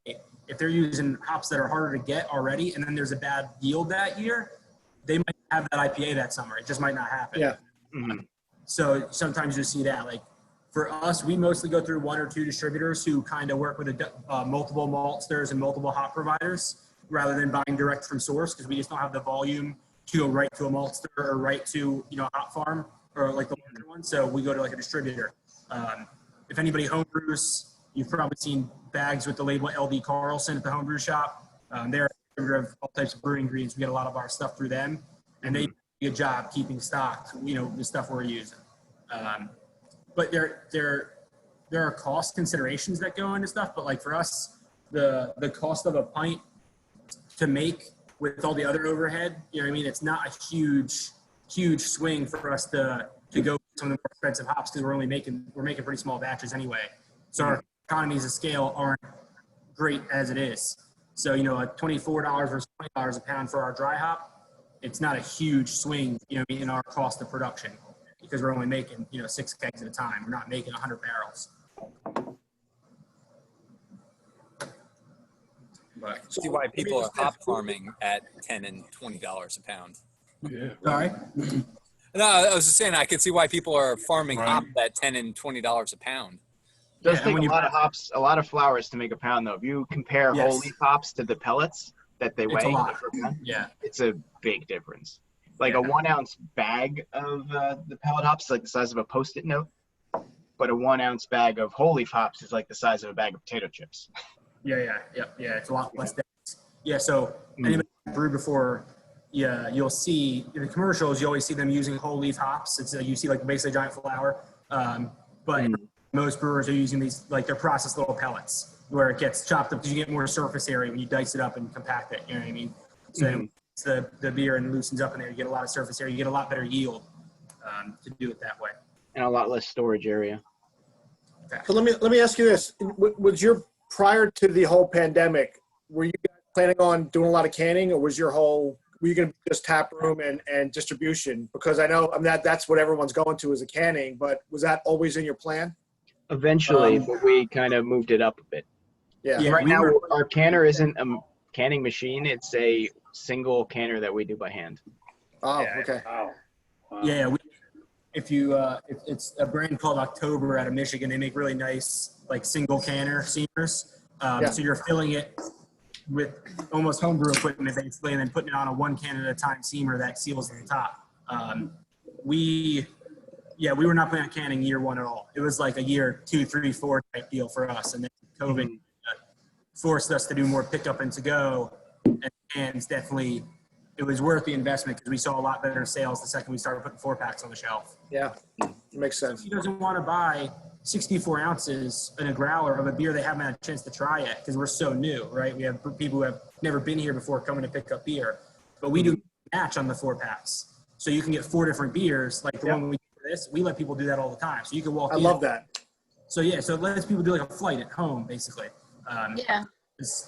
Speaker 3: if they're using hops that are harder to get already, and then there's a bad yield that year, they might have that IPA that summer. It just might not happen.
Speaker 5: Yeah.
Speaker 2: Mm-hmm.
Speaker 3: So sometimes you see that. Like for us, we mostly go through one or two distributors who kind of work with multiple maltsters and multiple hop providers rather than buying direct from source, because we just don't have the volume to go right to a maltster or right to a hop farm or like the larger one. So we go to like a distributor. If anybody homebrews, you've probably seen bags with the label LD Carlson at the homebrew shop. They're a distributor of all types of brewing ingredients. We get a lot of our stuff through them, and they do a good job keeping stock, the stuff we're using. But there are cost considerations that go into stuff. But like for us, the cost of a pint to make with all the other overhead, it's not a huge swing for us to go with some of the more expensive hops, because we're making pretty small batches anyway. So our economies of scale aren't great as it is. So, a $24 versus $20 a pound for our dry hop, it's not a huge swing, in our cost of production, because we're only making, 6 kegs at a time. We're not making 100 barrels. But
Speaker 4: See why people are hop farming at $10 and $20 a pound.
Speaker 6: Yeah.
Speaker 3: sorry.
Speaker 4: No, I was just saying I can see why people are farming
Speaker 6: Right.
Speaker 4: hops at $10 and $20 a pound.
Speaker 2: It does
Speaker 3: Yeah, and
Speaker 2: take
Speaker 3: when
Speaker 2: a
Speaker 3: you-
Speaker 2: lot of hops, a lot of flours to make a pound, though. If you compare
Speaker 3: Yes.
Speaker 2: whole leaf hops to the pellets that they
Speaker 3: It's
Speaker 2: weigh,
Speaker 3: a lot.
Speaker 2: per pound,
Speaker 3: Yeah.
Speaker 2: it's a big difference. Like
Speaker 3: Yeah.
Speaker 2: a 1 ounce bag of the pellet hops is like the size of a Post-it note, but a 1 ounce bag of whole leaf hops is like the size of a bag of potato chips.
Speaker 3: Yeah. It's a lot less dense. Yeah. So anybody who brewed before, you'll see in the commercials, you always see them using whole leaf hops. It's you see like basically a giant flour, but most brewers are using these like they're processed little pellets where it gets chopped up because you get more surface area when you dice it up and compact it. You know what I mean? So it's the beer and loosens up in there. You get a lot of surface area. You get a lot better yield to do it that way.
Speaker 2: And a lot less storage area.
Speaker 5: So let me ask you this: prior to the whole pandemic, were you guys planning on doing a lot of canning, or were you going to just tap room and distribution? Because I know that's what everyone's going to is a canning, but was that always in your plan?
Speaker 2: Eventually, but we kind of moved it up a bit.
Speaker 5: Yeah.
Speaker 3: Yeah.
Speaker 2: Right
Speaker 3: we
Speaker 2: now,
Speaker 3: were-
Speaker 2: our canner isn't a canning machine. It's a single canner that we do by hand.
Speaker 5: Oh, okay.
Speaker 6: Wow.
Speaker 3: Yeah, it's a brand called October out of Michigan. They make really nice like single canner seamers. So you're filling it with almost homebrew equipment basically, and then putting it on a 1 can at a time seamer that seals at the top. We were not planning on canning year 1 at all. It was like a year 2, 3, 4 type deal for us, and then COVID forced us to do more pickup and to go. And it's definitely, it was worth the investment because we saw a lot better sales the second we started putting 4-packs on the shelf.
Speaker 5: Yeah, makes sense.
Speaker 3: He doesn't want to buy 64 ounces in a growler of a beer they haven't had a chance to try yet because we're so new, right? We have people who have never been here before coming to pick up beer, but we do a match on the 4-packs. So you can get 4 different beers, like the one we do for this. We let people do that all the time. So you can walk in.
Speaker 5: I love that.
Speaker 3: So so it lets people do like a flight at home, basically.
Speaker 7: Yeah.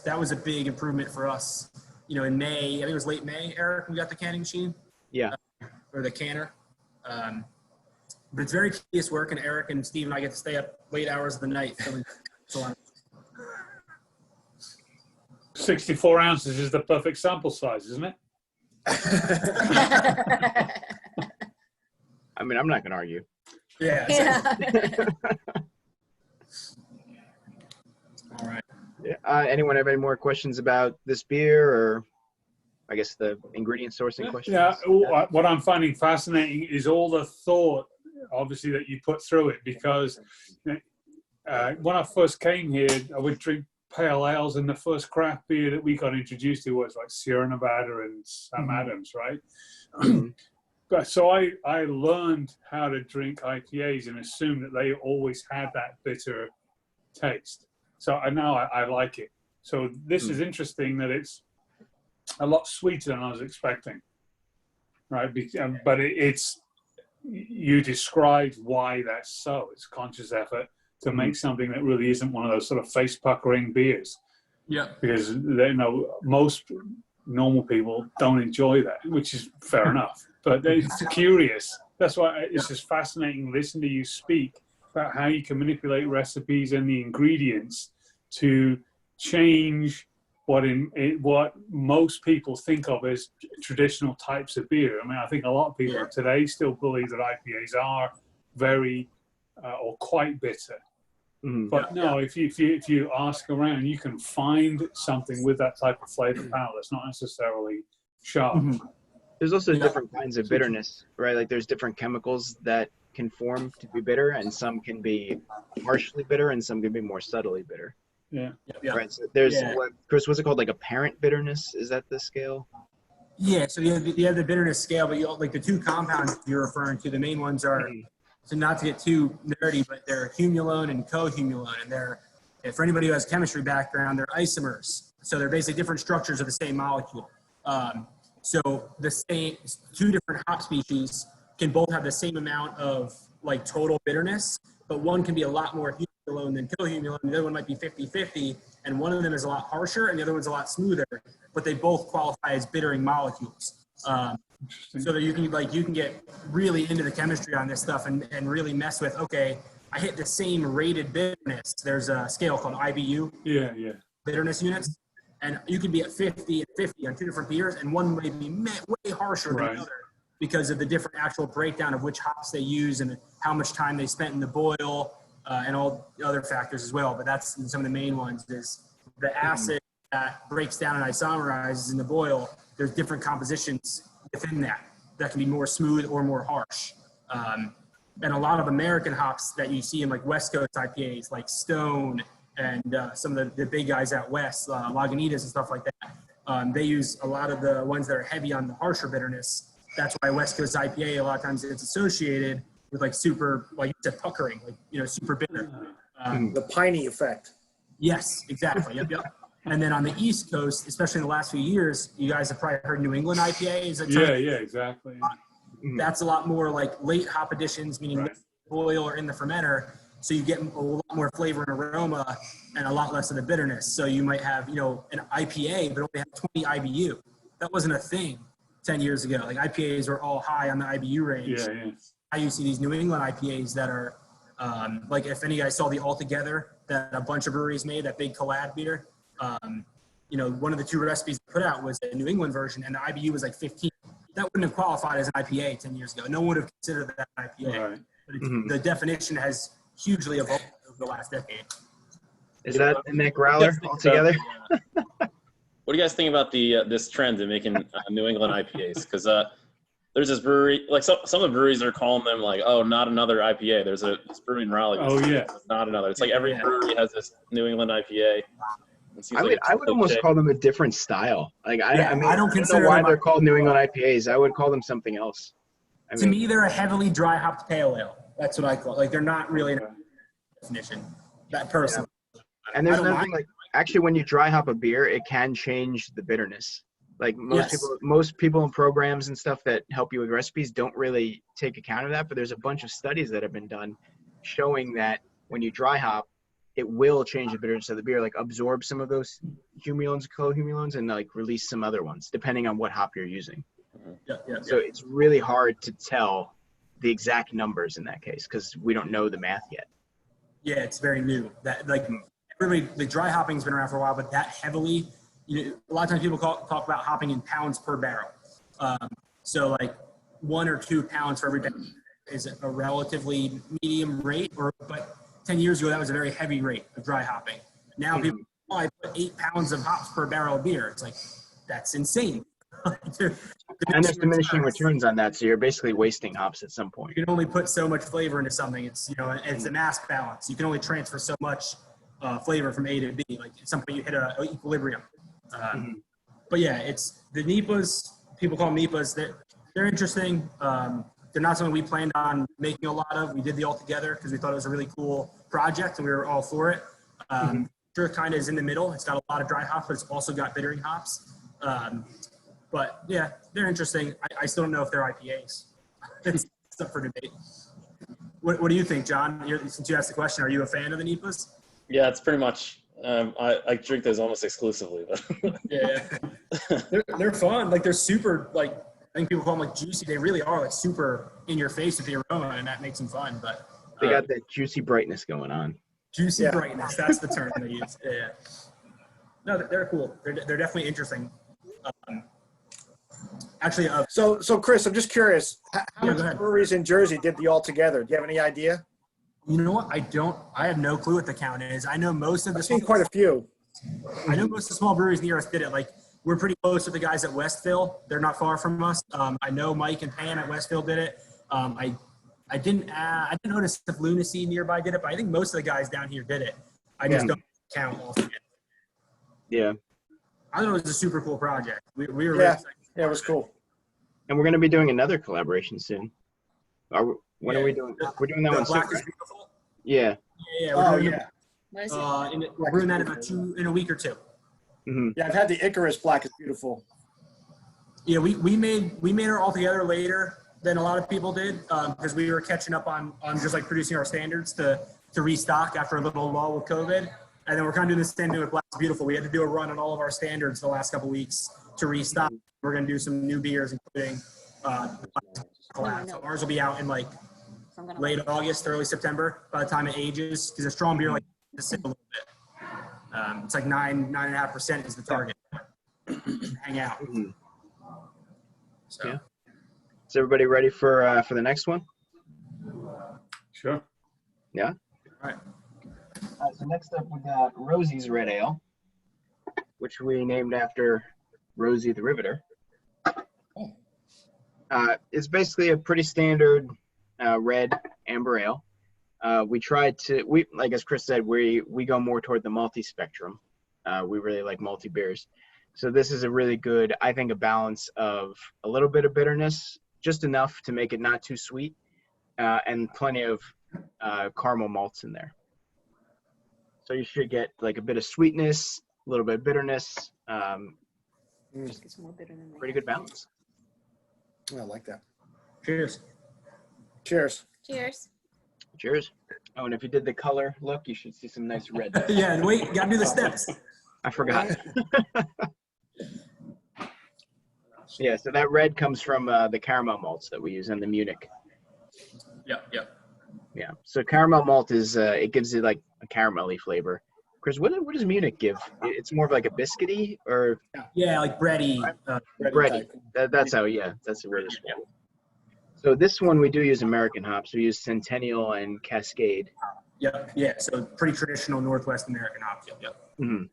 Speaker 3: That was a big improvement for us in May. I think it was late May, Eric, we got the canning machine.
Speaker 2: Yeah.
Speaker 3: Or the canner. But it's very tedious work, and Eric and Steve and I get to stay up late hours of the night filling.
Speaker 6: 64 ounces is the perfect sample size, isn't it?
Speaker 2: I mean, I'm not going to argue.
Speaker 3: Yeah.
Speaker 7: Yeah.
Speaker 3: All right.
Speaker 2: Yeah. Anyone have any more questions about this beer, or I guess the ingredient sourcing questions?
Speaker 6: Yeah, what I'm finding fascinating is all the thought, obviously, that you put through it, because when I first came here, I would drink pale ales, and the first craft beer that we got introduced to was like Sierra Nevada and Sam Adams, right? But so I learned how to drink IPAs and assumed that they always had that bitter taste. So now I like it. So this is interesting that it's a lot sweeter than I was expecting, right? But it's you described why that's so. It's conscious effort to make something that really isn't one of those sort of face puckering beers.
Speaker 3: Yeah.
Speaker 6: Because most normal people don't enjoy that, which is fair enough. But it's curious. That's why it's just fascinating listening to you speak about how you can manipulate recipes and the ingredients to change what most people think of as traditional types of beer. I mean, I think a lot of people today still believe that IPAs are very or quite bitter. But no, if you ask around, you can find something with that type of flavor palette that's not necessarily sharp.
Speaker 2: There's also different kinds of bitterness, right? Like there's different chemicals that can form to be bitter, and some can be harshly bitter, and some can be more subtly bitter.
Speaker 6: Yeah.
Speaker 2: Right. So there's Chris, what's it called? Like apparent bitterness? Is that the scale?
Speaker 3: Yeah. So you have the bitterness scale, but like the two compounds you're referring to, the main ones are, so not to get too nerdy, but they're humulone and cohumulone, and they're, for anybody who has chemistry background, they're isomers. So they're basically different structures of the same molecule. So the same two different hop species can both have the same amount of like total bitterness, but one can be a lot more humulone than cohumulone. The other one might be 50-50, and one of them is a lot harsher and the other one's a lot smoother, but they both qualify as bittering molecules. So that you can get really into the chemistry on this stuff and really mess with, okay, I hit the same rated bitterness. There's a scale called IBU.
Speaker 6: Yeah.
Speaker 3: Bitterness units. And you can be at 50 and 50 on two different beers, and one may be way harsher than the other because of the different actual breakdown of which hops they use and how much time they spent in the boil and all the other factors as well. But that's some of the main ones is the acid that breaks down and isomerizes in the boil. There's different compositions within that can be more smooth or more harsh. And a lot of American hops that you see in like West Coast IPAs, like Stone and some of the big guys out west, Lagunitas and stuff like that, they use a lot of the ones that are heavy on the harsher bitterness. That's why West Coast IPA a lot of times it's associated with like super, like you said, puckering, like super bitter.
Speaker 5: The piney effect.
Speaker 3: Yes, exactly. Yep. And then on the East Coast, especially in the last few years, you guys have probably heard New England IPA.
Speaker 6: Yeah, exactly.
Speaker 3: That's a lot more like late hop additions, meaning boil or in the fermenter. So you get a lot more flavor and aroma and a lot less of the bitterness. So you might have, an IPA, but only have 20 IBU. That wasn't a thing 10 years ago. Like IPAs were all high on the IBU range.
Speaker 6: Yeah.
Speaker 3: Now you see these New England IPAs that are, like if any guys saw the Altogether that a bunch of breweries made, that big collab beer, one of the two recipes put out was a New England version, and the IBU was like 15. That wouldn't have qualified as an IPA 10 years ago. No one would have considered that an IPA.
Speaker 6: Right.
Speaker 3: But the definition has hugely evolved over the last decade.
Speaker 2: Is that a Nick Growler altogether?
Speaker 8: What do you guys think about this trend in making New England IPAs? Because there's this brewery, like some of the breweries are calling them like, oh, not another IPA. There's this brewery in Raleigh.
Speaker 6: Oh, yeah.
Speaker 8: Not another. It's like every brewery has this New England IPA.
Speaker 2: I would almost call them a different style. Like I don't
Speaker 3: consider
Speaker 2: know why they're called New England IPAs. I would call them something else.
Speaker 3: To me, they're a heavily dry hopped pale ale. That's what I call it. Like they're not really a definition. That person.
Speaker 2: Yeah. And there's another thing, like actually when you dry hop a beer, it can change the bitterness. Like most people in programs and stuff that help you with recipes don't really take account of that. But there's a bunch of studies that have been done showing that when you dry hop, it will change the bitterness of the beer, like absorb some of those humulones, cohumulones, and like release some other ones, depending on what hop you're using. So it's really hard to tell the exact numbers in that case because we don't know the math yet.
Speaker 3: Yeah, it's very new. That like everybody, the dry hopping's been around for a while, but that heavily, a lot of times people talk about hopping in pounds per barrel. So like 1 or 2 pounds for every barrel is a relatively medium rate, but 10 years ago, that was a very heavy rate of dry hopping. Now people, I put 8 pounds of hops per barrel of beer. It's like, that's insane.
Speaker 2: And there's diminishing returns on that, so you're basically wasting hops at some point.
Speaker 3: You can only put so much flavor into something. It's, it's a mass balance. You can only transfer so much flavor from A to B. Like at some point you hit an equilibrium. But yeah, it's the Nipas, people call them Nipas. They're interesting. They're not something we planned on making a lot of. We did the all together because we thought it was a really cool project and we were all for it. Sure, kind of is in the middle. It's got a lot of dry hops, but it's also got bittering hops. But yeah, they're interesting. I still don't know if they're IPAs. It's up for debate. What do you think, John? Since you asked the question, are you a fan of the Nipas?
Speaker 8: Yeah, it's pretty much. I drink those almost exclusively. But
Speaker 3: Yeah, they're fun. Like they're super. Like I think people call them like juicy. They really are like super in your face with the aroma, and that makes them fun. But
Speaker 2: They got that juicy brightness going on.
Speaker 3: juicy brightness. That's the term they use. Yeah. No, they're cool. They're definitely interesting. Actually,
Speaker 5: So Chris, I'm just curious, how
Speaker 3: Yeah, go
Speaker 5: many
Speaker 3: ahead.
Speaker 5: breweries in Jersey did the all together? Do you have any idea?
Speaker 3: you know what? I have no clue what the count is. I know most of the
Speaker 5: I've seen quite a few.
Speaker 3: I know most of the small breweries near us did it. Like we're pretty close to the guys at Westville. They're not far from us. I know Mike and Pam at Westville did it. I didn't notice if Lunacy nearby did it, but I think most of the guys down here did it. I just don't count all of it.
Speaker 2: Yeah.
Speaker 3: I thought it was a super cool project. We were really
Speaker 5: Yeah.
Speaker 3: excited.
Speaker 5: Yeah, it was cool.
Speaker 2: And we're going to be doing another collaboration soon. When are we doing? We're doing that
Speaker 3: The
Speaker 2: one soon,
Speaker 3: Black is
Speaker 2: right?
Speaker 3: Beautiful.
Speaker 2: Yeah.
Speaker 3: Yeah,
Speaker 5: Oh,
Speaker 3: we're doing
Speaker 5: yeah.
Speaker 7: What is it?
Speaker 3: we're doing that in a week or two.
Speaker 5: Yeah, I've had the Icarus Black is beautiful.
Speaker 3: Yeah, we made her all together later than a lot of people did because we were catching up on just like producing our standards to restock after a little lull with COVID. And then we're kind of doing the same thing with Black is Beautiful. We had to do a run on all of our standards the last couple weeks to restock. We're going to do some new beers, including the collab. So ours will be out in like late August, early September by the time it ages because a strong beer like to sit a little bit. It's like 9.5% is the target. Hang out. So.
Speaker 2: Yeah. Is everybody ready for the next one?
Speaker 6: Sure.
Speaker 2: Yeah.
Speaker 3: All right.
Speaker 2: So next up we got Rosie's Red Ale, which we named after Rosie the Riveter. It's basically a pretty standard red amber ale. We tried to, like as Chris said, we go more toward the malty spectrum. We really like malty beers. So this is a really good, I think, a balance of a little bit of bitterness, just enough to make it not too sweet, and plenty of caramel malts in there. So you should get like a bit of sweetness, a little bit of bitterness, pretty good balance.
Speaker 5: I like that.
Speaker 3: Cheers.
Speaker 5: Cheers.
Speaker 7: Cheers.
Speaker 2: Cheers. Oh, and if you did the color look, you should see some nice red there.
Speaker 3: Yeah, and wait, you gotta do the steps.
Speaker 2: I forgot. Yeah, so that red comes from the caramel malts that we use in the Munich.
Speaker 3: Yep.
Speaker 2: Yeah, so caramel malt is, it gives it like a caramelly flavor. Chris, what does Munich give? It's more of like a biscuity or?
Speaker 3: Yeah, like bready.
Speaker 2: Bready. That's how, yeah, that's the word. So this one we do use American hops. We use Centennial and Cascade.
Speaker 3: Yep. Yeah. So pretty traditional Northwest American hops. Yep.
Speaker 2: Mm-hmm.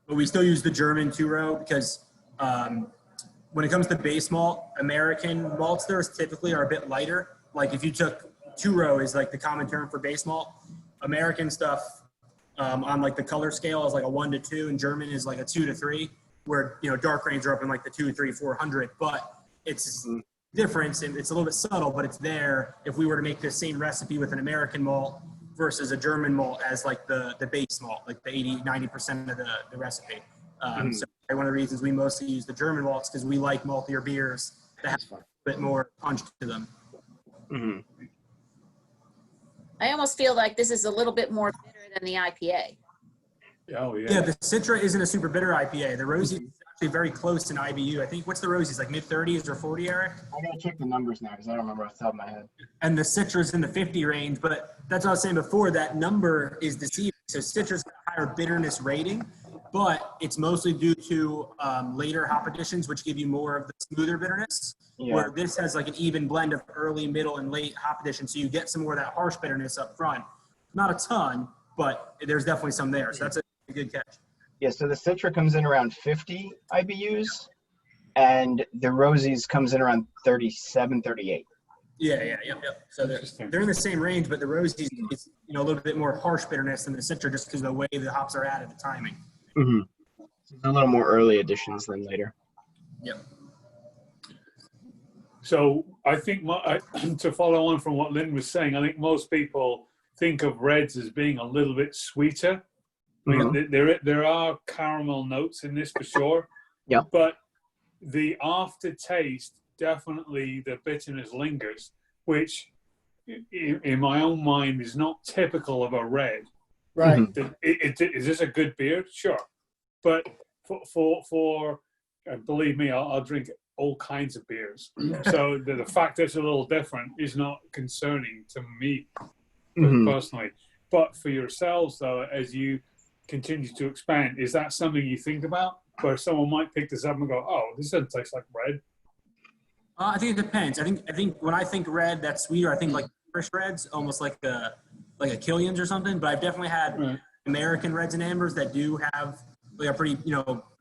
Speaker 3: But we still use the German 2-row because when it comes to base malt, American maltsters typically are a bit lighter. Like if you took 2-row is like the common term for base malt. American stuff on like the color scale is like a 1 to 2, and German is like a 2 to 3. Where dark grains are up in like the 2, 3, 400. But it's difference, and it's a little bit subtle, but it's there. If we were to make the same recipe with an American malt versus a German malt as like the base malt, like the 80-90% of the recipe. So one of the reasons we mostly use the German malts because we like maltier beers that have a bit more punch to them.
Speaker 2: Mm-hmm.
Speaker 7: I almost feel like this is a little bit more bitter than the IPA.
Speaker 6: Oh, yeah.
Speaker 3: Yeah, the Citra isn't a super bitter IPA. The Rosie is actually very close in IBU. I think, what's the Rosie's, like mid-30s or 40, Eric?
Speaker 2: I gotta check the numbers now because I don't remember off the top of my head.
Speaker 3: And the Citra's in the 50 range, but that's what I was saying before, that number is deceiving. So Citra's got a higher bitterness rating, but it's mostly due to later hop additions, which give you more of the smoother bitterness, where this has like an even blend of early, middle, and late hop additions. So you get some more of that harsh bitterness up front. Not a ton, but there's definitely some there. So that's a good catch.
Speaker 2: Yeah, so the Citra comes in around 50 IBUs, and the Rosie's comes in around 37, 38.
Speaker 3: Yeah. So they're in the same range, but the Rosie is a little bit more harsh bitterness than the Citra, just because of the way the hops are added, the timing.
Speaker 2: Mm-hmm. So a little more early additions than later.
Speaker 3: Yep.
Speaker 6: So I think to follow on from what Lynn was saying, I think most people think of reds as being a little bit sweeter. I mean, there are caramel notes in this for sure.
Speaker 2: Yeah.
Speaker 6: But the aftertaste, definitely the bitterness lingers, which in my own mind is not typical of a red.
Speaker 5: Right.
Speaker 6: Is this a good beer? Sure. But for believe me, I'll drink all kinds of beers. So the fact that it's a little different is not concerning to me personally. But for yourselves, though, as you continue to expand, is that something you think about, where someone might pick this up and go, "Oh, this doesn't taste like red"?
Speaker 3: I think it depends. I think when I think red, that's sweeter. I think like Irish reds, almost like a Killian's or something. But I've definitely had American reds and ambers that do have like a pretty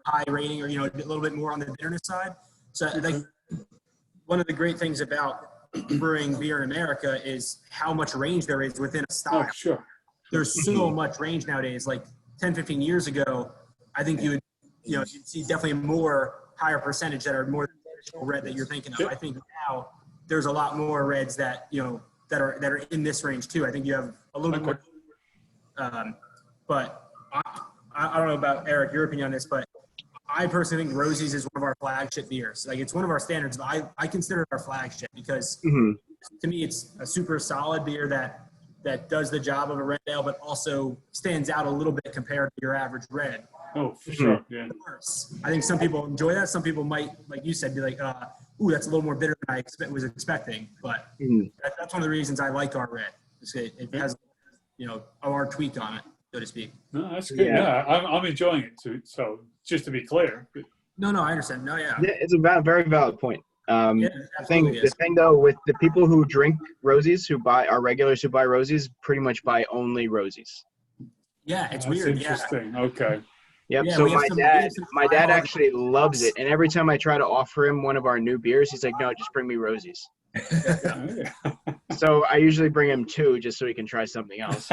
Speaker 3: high rating, or a little bit more on the bitterness side. So like one of the great things about brewing beer in America is how much range there is within a style.
Speaker 6: Oh, sure.
Speaker 3: There's so much range nowadays. Like 10, 15 years ago, I think you'd see definitely more higher percentage that are more traditional red that you're thinking of. I think now there's a lot more reds that that are in this range too. I think you have a little bit more. But I don't know about Eric, your opinion on this, but I personally think Rosie's is one of our flagship beers. Like, it's one of our standards, but I consider it our flagship because to me it's a super solid beer that does the job of a red ale, but also stands out a little bit compared to your average red.
Speaker 6: Oh, for sure. Yeah.
Speaker 3: I think some people enjoy that. Some people might, like you said, be like, ooh, that's a little more bitter than I was expecting. But that's one of the reasons I like our red. It has, our tweak on it, so to speak.
Speaker 6: No, that's good. Yeah, I'm enjoying it too. So just to be clear.
Speaker 3: No, I understand. No, yeah.
Speaker 2: Yeah, it's a very valid point.
Speaker 3: The
Speaker 2: thing though, with the people who drink Rosies, our regulars who buy Rosies, pretty much buy only Rosies.
Speaker 3: Yeah, it's
Speaker 6: That's
Speaker 3: weird.
Speaker 6: Interesting. Yeah. Okay.
Speaker 2: Yep.
Speaker 3: Yeah,
Speaker 2: So my dad actually loves it, and every time I try to offer him one of our new beers, he's like, "No, just bring me Rosies." So I usually bring him two, just so he can try something else.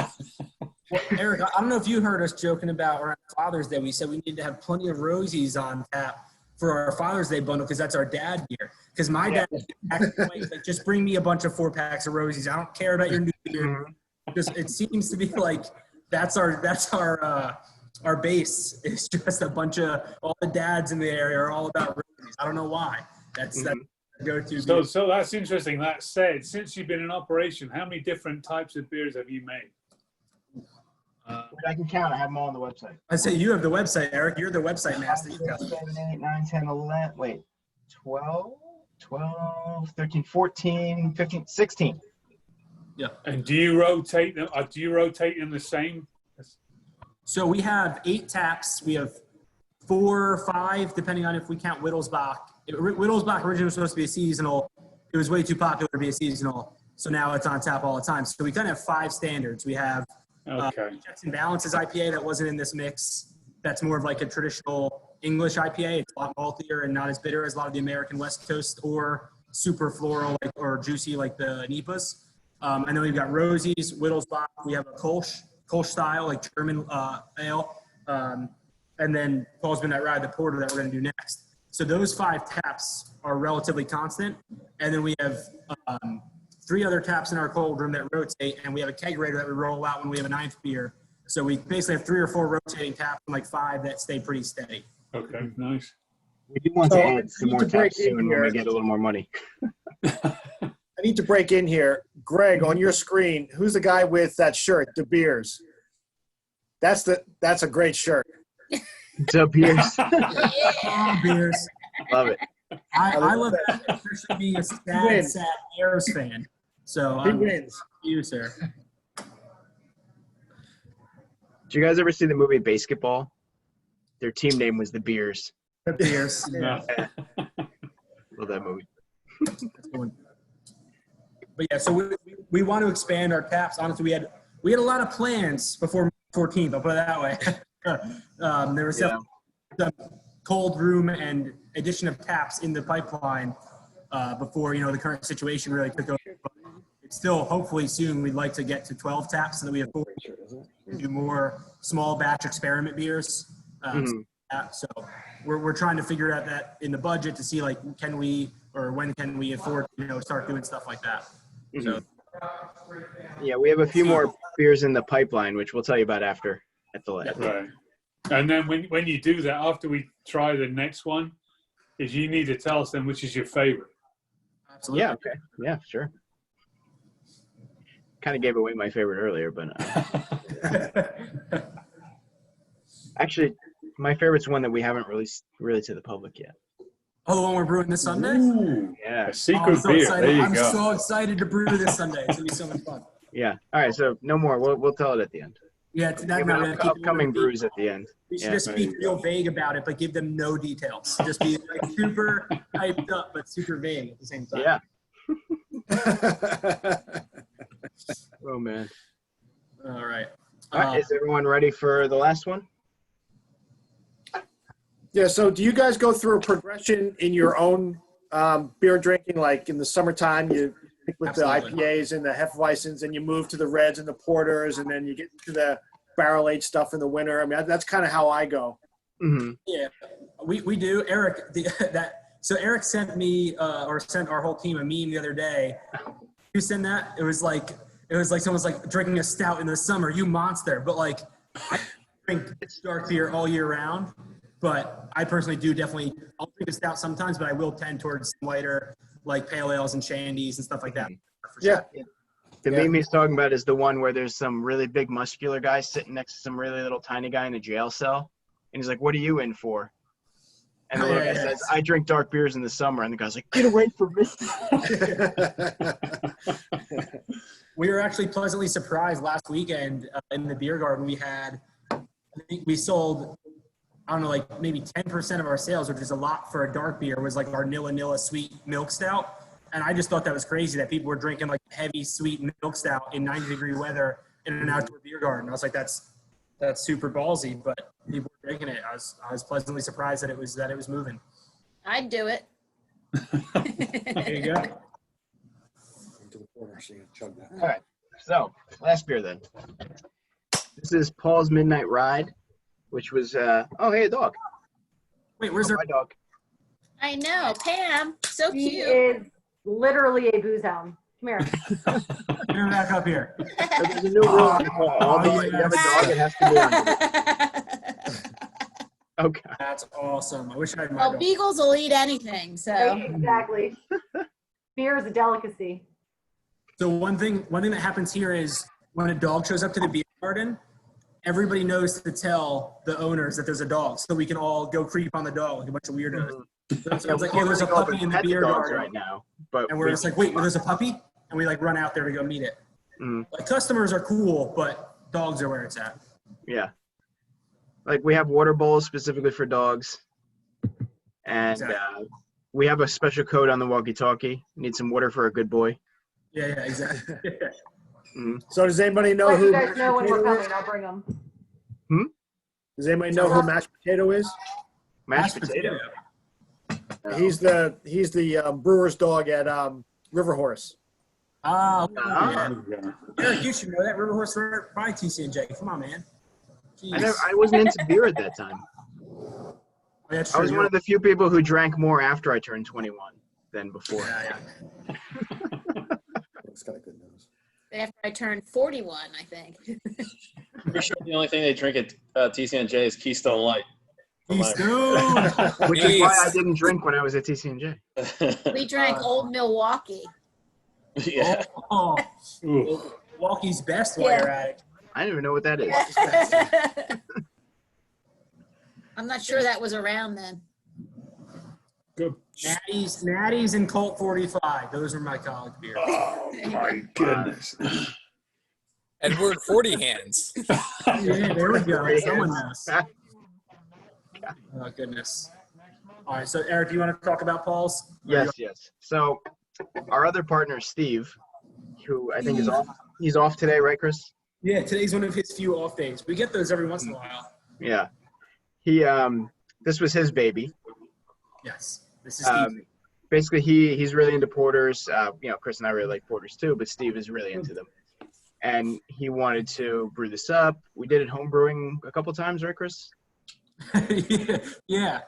Speaker 3: Well, Eric, I don't know if you heard us joking about around Father's Day. We said we need to have plenty of Rosies on tap for our Father's Day bundle because that's our dad beer. Because my dad actually like, just bring me a bunch of 4-packs of Rosies. I don't care about your new beer. Just it seems to be like that's our base. It's just a bunch of all the dads in the area are all about Rosies. I don't know why. That's go-to.
Speaker 6: So that's interesting. That said, since you've been in operation, how many different types of beers have you made?
Speaker 2: I can count. I have them all on the website.
Speaker 3: I say you have the website, Eric. You're the website master.
Speaker 2: 7, 8, 9, 10, 11. Wait, 12, 13, 14, 15, 16.
Speaker 3: Yeah.
Speaker 6: And do you rotate them? Do you rotate them the same?
Speaker 3: So we have 8 taps. We have 4 or 5, depending on if we count Wittelsbach. Wittelsbach originally was supposed to be a seasonal. It was way too popular to be a seasonal, so now it's on tap all the time. So we kind of have 5 standards. We have Checks and Balances IPA that wasn't in this mix. That's more of like a traditional English IPA. It's a lot maltier and not as bitter as a lot of the American West Coast or super floral or juicy like the Nipas. And then we've got Rosie's, Wittelsbach. We have a Kolsch style, like German ale. And then Paul's Been That Ride, the porter that we're going to do next. So those 5 taps are relatively constant. And then we have 3 other taps in our cold room that rotate, and we have a kegerator that we roll out when we have a 9th beer. So we basically have 3 or 4 rotating taps and like 5 that stay pretty steady.
Speaker 6: Okay, nice.
Speaker 2: We do want to add some more taps soon when we get a little more money.
Speaker 5: I need to break in here. Greg, on your screen, who's the guy with that shirt, De Beers? That's a great shirt.
Speaker 2: The beers.
Speaker 3: Oh, beers.
Speaker 2: Love it.
Speaker 3: I love that, especially being a sad Bears fan. So
Speaker 5: He wins.
Speaker 3: You, sir.
Speaker 2: Did you guys ever see the movie Basketball? Their team name was the Beers.
Speaker 3: The Bears.
Speaker 6: No.
Speaker 2: Love that movie.
Speaker 3: But yeah, so we want to expand our taps. Honestly, we had a lot of plans before 14th. I'll put it that way. There was some cold room and addition of taps in the pipeline before the current situation really took over. But it's still hopefully soon we'd like to get to 12 taps so that we have 4 and do more small batch experiment beers. So we're trying to figure out that in the budget to see like can we or when can we afford start doing stuff like that. So
Speaker 2: yeah, we have a few more beers in the pipeline, which we'll tell you about after at the lab.
Speaker 6: Right. And then when you do that, after we try the next one, is you need to tell us then which is your favorite.
Speaker 3: absolutely.
Speaker 2: Yeah. Okay. Yeah. Sure. Kind of gave away my favorite earlier, but actually, my favorite's one that we haven't released really to the public yet.
Speaker 3: Oh, the one we're brewing this Sunday?
Speaker 6: Ooh,
Speaker 2: Yeah.
Speaker 6: a secret
Speaker 3: I'm so
Speaker 6: beer.
Speaker 3: excited.
Speaker 6: There you
Speaker 3: I'm
Speaker 6: go.
Speaker 3: so excited to brew this Sunday. It's gonna be so much fun.
Speaker 2: Yeah. All right. So no more. We'll tell it at the end.
Speaker 3: Yeah,
Speaker 2: We have upcoming brews at the end.
Speaker 3: We should
Speaker 2: Yeah,
Speaker 3: just be real vague about it, but give them no details. Just be like super hyped up, but super vague at the same time.
Speaker 2: Yeah. Oh man.
Speaker 3: All right.
Speaker 2: All right. Is everyone ready for the last one?
Speaker 5: Yeah, so do you guys go through a progression in your own beer drinking? Like in the summertime, you pick with
Speaker 3: Absolutely.
Speaker 5: the IPAs and the Hefeweizens, and you move to the reds and the porters, and then you get to the barrel-aged stuff in the winter. I mean, that's kind of how I go.
Speaker 2: Mm-hmm.
Speaker 3: Yeah, we do. Eric, so Eric sent me or sent our whole team a meme the other day. You send that? It was like someone's like drinking a stout in the summer. You monster! But like, I drink dark beer all year round. But I personally do definitely. I'll drink a stout sometimes, but I will tend towards whiter, like pale ales and shandies and stuff like that. For sure.
Speaker 5: Yeah.
Speaker 2: The meme he's talking about is the one where there's some really big muscular guy sitting next to some really little tiny guy in a jail cell. And he's like, "What are you in for?" And the little guy says, "I drink dark beers in the summer." And the guy's like, "Get away from me."
Speaker 3: We were actually pleasantly surprised last weekend in the beer garden. We had, I think we sold, I don't know, like maybe 10% of our sales, which is a lot for a dark beer, was like our Nilla sweet milk stout. And I just thought that was crazy that people were drinking like heavy sweet milk stout in 90-degree weather in an outdoor beer garden. I was like, that's super ballsy, but people were drinking it. I was pleasantly surprised that it was moving.
Speaker 7: I'd do it.
Speaker 3: There you go.
Speaker 2: All right. So last beer then. This is Paul's Midnight Ride, which was oh hey, a dog.
Speaker 3: Wait, where's
Speaker 2: Oh,
Speaker 3: our
Speaker 2: my dog?
Speaker 7: I know, Pam. So
Speaker 1: He
Speaker 7: cute.
Speaker 1: is literally a booze hound. Come here.
Speaker 3: Turn back up here?
Speaker 2: So there's a new rule on the call. Although you have a dog, it has to be on. Okay.
Speaker 3: That's awesome. I wish I had my
Speaker 7: Well,
Speaker 3: dog.
Speaker 7: beagles will eat anything, so.
Speaker 1: Exactly. Beer is a delicacy.
Speaker 3: So one thing that happens here is when a dog shows up to the beer garden, everybody knows to tell the owners that there's a dog, so we can all go creep on the dog like a bunch of weirdos. So it's like, oh, there's a puppy in the beer garden,
Speaker 2: right now, but
Speaker 3: and we're just like, wait, there's a puppy, and we like run out there to go meet it. Like customers are cool, but dogs are where it's at.
Speaker 2: yeah, like we have water bowls specifically for dogs, and
Speaker 3: Exactly.
Speaker 2: we have a special code on the walkie-talkie. Need some water for a good boy.
Speaker 3: Yeah, exactly.
Speaker 5: So does anybody know
Speaker 1: Let
Speaker 5: who
Speaker 1: you guys
Speaker 5: mashed
Speaker 1: know when we're
Speaker 5: potato
Speaker 1: coming.
Speaker 5: is?
Speaker 1: I'll bring them.
Speaker 5: Does anybody know who mashed potato is?
Speaker 2: Mashed potato.
Speaker 5: He's the brewer's dog at River Horse.
Speaker 3: Oh,
Speaker 2: Ah.
Speaker 3: yeah. Eric, you should know that. River Horse right by TCNJ. Come on, man. Jeez.
Speaker 2: I wasn't into beer at that time.
Speaker 3: That's
Speaker 2: I was
Speaker 3: true.
Speaker 2: one of the few people who drank more after I turned 21 than before.
Speaker 3: Yeah.
Speaker 5: It's got a good nose.
Speaker 7: After I turned 41, I think.
Speaker 8: Pretty sure the only thing they drink at TCNJ is Keystone Light.
Speaker 3: Keystone.
Speaker 2: Which is why I didn't drink when I was at TCNJ.
Speaker 7: We drank Old Milwaukee.
Speaker 8: Yeah.
Speaker 3: Oh,
Speaker 6: Ooh.
Speaker 3: Milwaukee's best while you're at it.
Speaker 2: I don't even know what that is.
Speaker 7: I'm not sure that was around then.
Speaker 6: Good.
Speaker 3: Natty's and Colt 45. Those were my college beers.
Speaker 6: Oh my goodness.
Speaker 4: Edward 40 Hands.
Speaker 3: Yeah, there we go.
Speaker 2: 40
Speaker 3: Someone
Speaker 2: hands.
Speaker 3: knows. Oh, goodness. All right, so Eric, do you want to talk about Paul's?
Speaker 2: Yes. So our other partner, Steve, who I think is off. He's off today, right, Chris?
Speaker 3: Yeah, today's one of his few off days. We get those every once in a while.
Speaker 2: Yeah. He this was his baby.
Speaker 3: Yes, this is Steve.
Speaker 2: Basically, he's really into porters. Chris and I really like porters too, but Steve is really into them. And he wanted to brew this up. We did it home brewing a couple times, right, Chris?
Speaker 3: Yeah.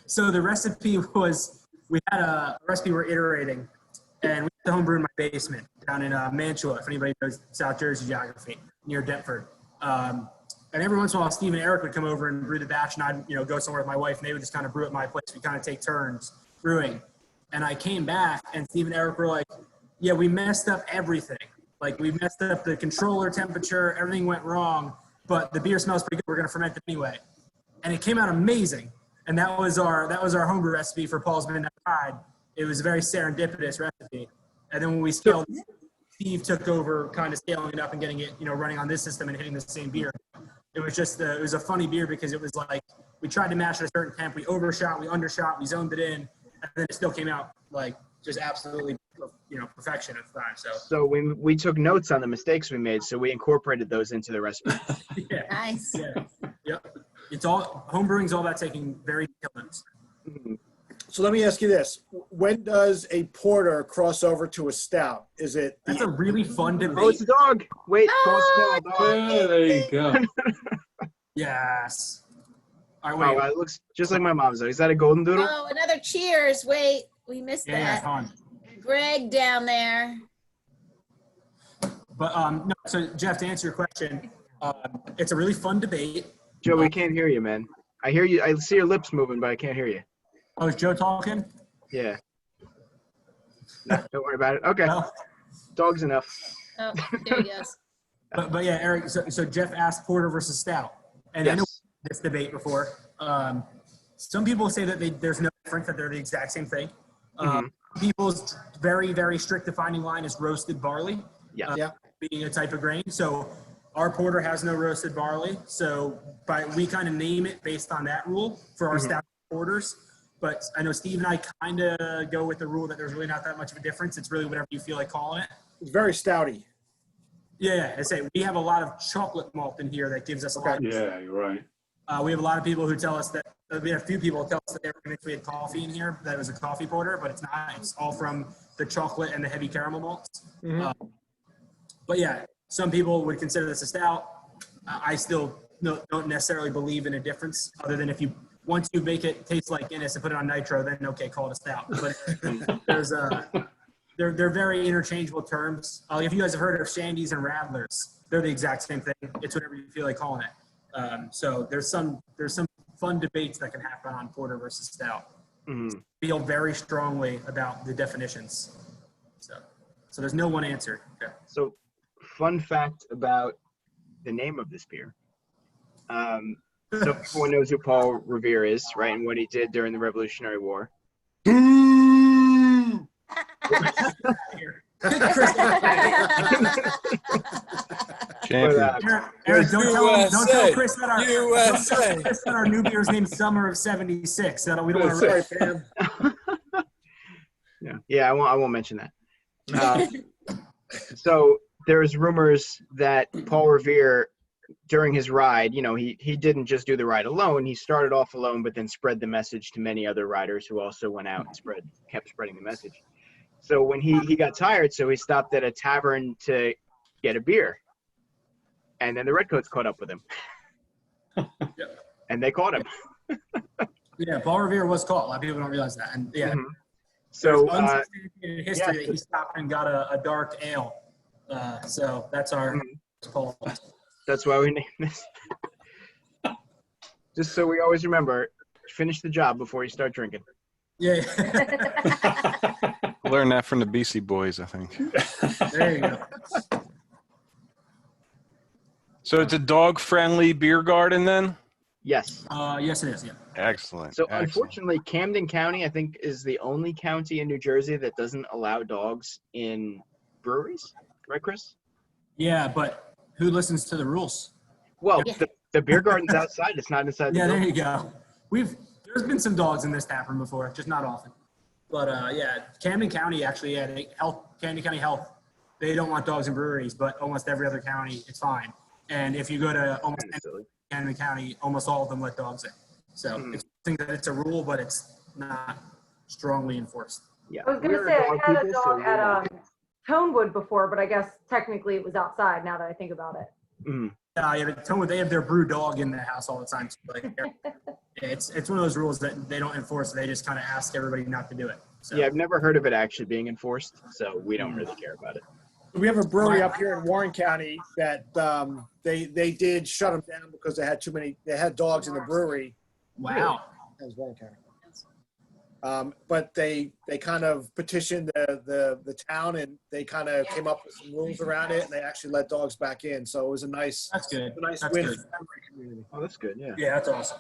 Speaker 3: So the recipe was, we had a recipe we're iterating, and we had the homebrew in my basement down in Mantua, if anybody knows South Jersey geography, near Deptford. And every once in a while, Steve and Eric would come over and brew the batch, and I'd go somewhere with my wife, and they would just kind of brew at my place. We kind of take turns brewing. And I came back, and Steve and Eric were like, yeah, we messed up everything. Like, we messed up the controller temperature, everything went wrong, but the beer smells pretty good. We're going to ferment it anyway. And it came out amazing. And that was our homebrew recipe for Paul's Midnight Ride. It was a very serendipitous recipe. And then when we scaled, Steve took over kind of scaling it up and getting it, running on this system and hitting the same beer. It was just, it was a funny beer because it was like, we tried to mash at a certain temp, we overshot, we undershot, we zoned it in, and then it still came out like just absolutely, perfection at the time.
Speaker 2: So we took notes on the mistakes we made, so we incorporated those into the recipe.
Speaker 3: Yeah.
Speaker 7: Nice.
Speaker 3: Yeah. Yep. It's all, homebrewing's all about taking very detailed notes.
Speaker 2: Mm-hmm.
Speaker 5: So let me ask you this. When does a porter cross over to a stout? Is it?
Speaker 3: That's a really fun debate.
Speaker 2: Oh, it's a dog. Wait, Paul's called dog.
Speaker 6: Yeah, there you go.
Speaker 3: Yes. All
Speaker 2: Oh,
Speaker 3: right, wait.
Speaker 2: wow, it looks just like my mom's. Is that a golden doodle?
Speaker 7: Oh, another cheers. Wait, we missed
Speaker 3: Yeah,
Speaker 7: that.
Speaker 3: come on.
Speaker 7: Greg down there.
Speaker 3: But no, so Jeff, to answer your question, it's a really fun debate.
Speaker 2: Joe, we can't hear you, man. I hear you. I see your lips moving, but I can't hear you.
Speaker 3: Oh, is Joe talking?
Speaker 2: Yeah. No, don't worry about it. Okay.
Speaker 3: No?
Speaker 2: Dog's enough.
Speaker 7: Oh, there he goes.
Speaker 3: But yeah, Eric, so Jeff asked porter versus stout. And I know
Speaker 2: Yes.
Speaker 3: this debate before. Some people say that there's no difference, that they're the exact same thing. People's very, very strict defining line is roasted barley.
Speaker 2: Yeah.
Speaker 3: Being a type of grain. So our porter has no roasted barley. So we kind of name it based on that rule for our stout porters. But I know Steve and I kind of go with the rule that there's really not that much of a difference. It's really whatever you feel like calling it.
Speaker 5: It's very stouty.
Speaker 3: Yeah, I say we have a lot of chocolate malt in here that gives us a lot.
Speaker 6: Yeah, you're right.
Speaker 3: We have a lot of people who tell us that we have a few people tell us that they were convinced we had coffee in here, that it was a coffee porter, but it's not. It's all from the chocolate and the heavy caramel malts. But yeah, some people would consider this a stout. I still don't necessarily believe in a difference, other than if once you make it taste like Guinness and put it on nitro, then okay, call it a stout. But they're very interchangeable terms. If you guys have heard of shandies and radlers, they're the exact same thing. It's whatever you feel like calling it. So there's some fun debates that can happen on porter versus stout. Feel very strongly about the definitions. So there's no one answer. Okay.
Speaker 2: So, fun fact about the name of this beer. So everyone knows who Paul Revere is, right, and what he did during the Revolutionary War.
Speaker 3: Eric, don't tell Chris that our new beer is named Summer of '76. So we don't want to write him.
Speaker 2: Yeah, I won't mention that. So there's rumors that Paul Revere, during his ride, he didn't just do the ride alone. He started off alone, but then spread the message to many other riders who also went out and kept spreading the message. So when he got tired, so he stopped at a tavern to get a beer. And then the Redcoats caught up with him. And they caught him.
Speaker 3: Yeah, Paul Revere was caught. A lot of people don't realize that. And yeah.
Speaker 2: So
Speaker 3: in history, he stopped and got a dark ale. So that's our Paul.
Speaker 2: That's why we named this. Just so we always remember, finish the job before you start drinking.
Speaker 3: Yeah.
Speaker 9: Learned that from the BC Boys, I think.
Speaker 3: There you go.
Speaker 9: So it's a dog-friendly beer garden then?
Speaker 2: Yes.
Speaker 3: Yes, it is. Yeah.
Speaker 9: Excellent.
Speaker 2: So
Speaker 9: excellent.
Speaker 2: unfortunately, Camden County, I think, is the only county in New Jersey that doesn't allow dogs in breweries. Right, Chris?
Speaker 3: Yeah, but who listens to the rules?
Speaker 2: Well,
Speaker 7: Yeah.
Speaker 2: the beer garden's outside. It's not inside the
Speaker 3: Yeah, there
Speaker 2: building.
Speaker 3: you go. There's been some dogs in this tap room before, just not often. But yeah, Camden County actually, yeah, Camden County Health, they don't want dogs in breweries, but almost every other county, it's fine. And if you go to almost
Speaker 2: Kinda silly.
Speaker 3: Camden County, almost all of them let dogs in. So it's think that it's a rule, but it's not strongly enforced.
Speaker 2: Yeah.
Speaker 1: I was gonna
Speaker 2: We're
Speaker 1: say, I
Speaker 2: dog
Speaker 1: had a
Speaker 2: people, so
Speaker 1: dog
Speaker 2: we
Speaker 1: at
Speaker 2: know.
Speaker 1: Tonewood before, but I guess technically it was outside now that I think about it.
Speaker 2: Mm.
Speaker 3: Yeah, but Tonewood, they have their brew dog in their house all the time. So like, it's one of those rules that they don't enforce. They just kind of ask everybody not to do it. So.
Speaker 2: Yeah, I've never heard of it actually being enforced, so we don't really care about it.
Speaker 5: We have a brewery up here in Warren County that they did shut them down because they had dogs in the brewery.
Speaker 3: Wow.
Speaker 5: That was Warren County. But they kind of petitioned the town, and they kind of came up with some rules around it, and they actually let dogs back in. So it was a nice
Speaker 3: That's good.
Speaker 5: nice
Speaker 3: That's
Speaker 5: win
Speaker 3: good.
Speaker 5: for the community.
Speaker 2: Oh, that's good. Yeah.
Speaker 3: Yeah, that's awesome.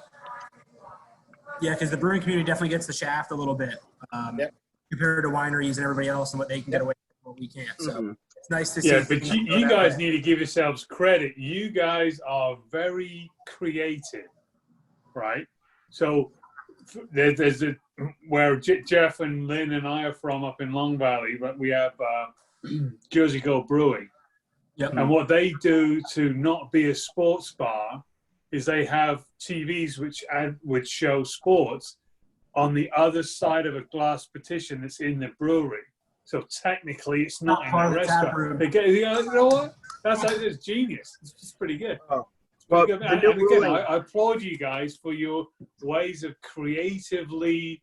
Speaker 3: Yeah, because the brewing community definitely gets the shaft a little bit
Speaker 5: Yep.
Speaker 3: compared to wineries and everybody else and what they can get away with, what we can't. So
Speaker 2: Mhm.
Speaker 3: it's nice to see.
Speaker 6: Yeah, but you guys need to give yourselves credit. You guys are very creative, right? So there's where Jeff and Lynn and I are from up in Long Valley, but we have Jersey Gold Brewing.
Speaker 3: Yep.
Speaker 6: And what they do to not be a sports bar is they have TVs which show sports on the other side of a glass partition that's in the brewery. So technically, it's not in
Speaker 3: part
Speaker 6: a
Speaker 3: of the tap
Speaker 6: restaurant.
Speaker 3: room.
Speaker 6: They get, you know what? That's genius. It's pretty good.
Speaker 2: Oh.
Speaker 6: It's
Speaker 2: Well,
Speaker 6: pretty good.
Speaker 2: the
Speaker 6: And
Speaker 2: new
Speaker 6: again,
Speaker 2: ruling-
Speaker 6: I applaud you guys for your ways of creatively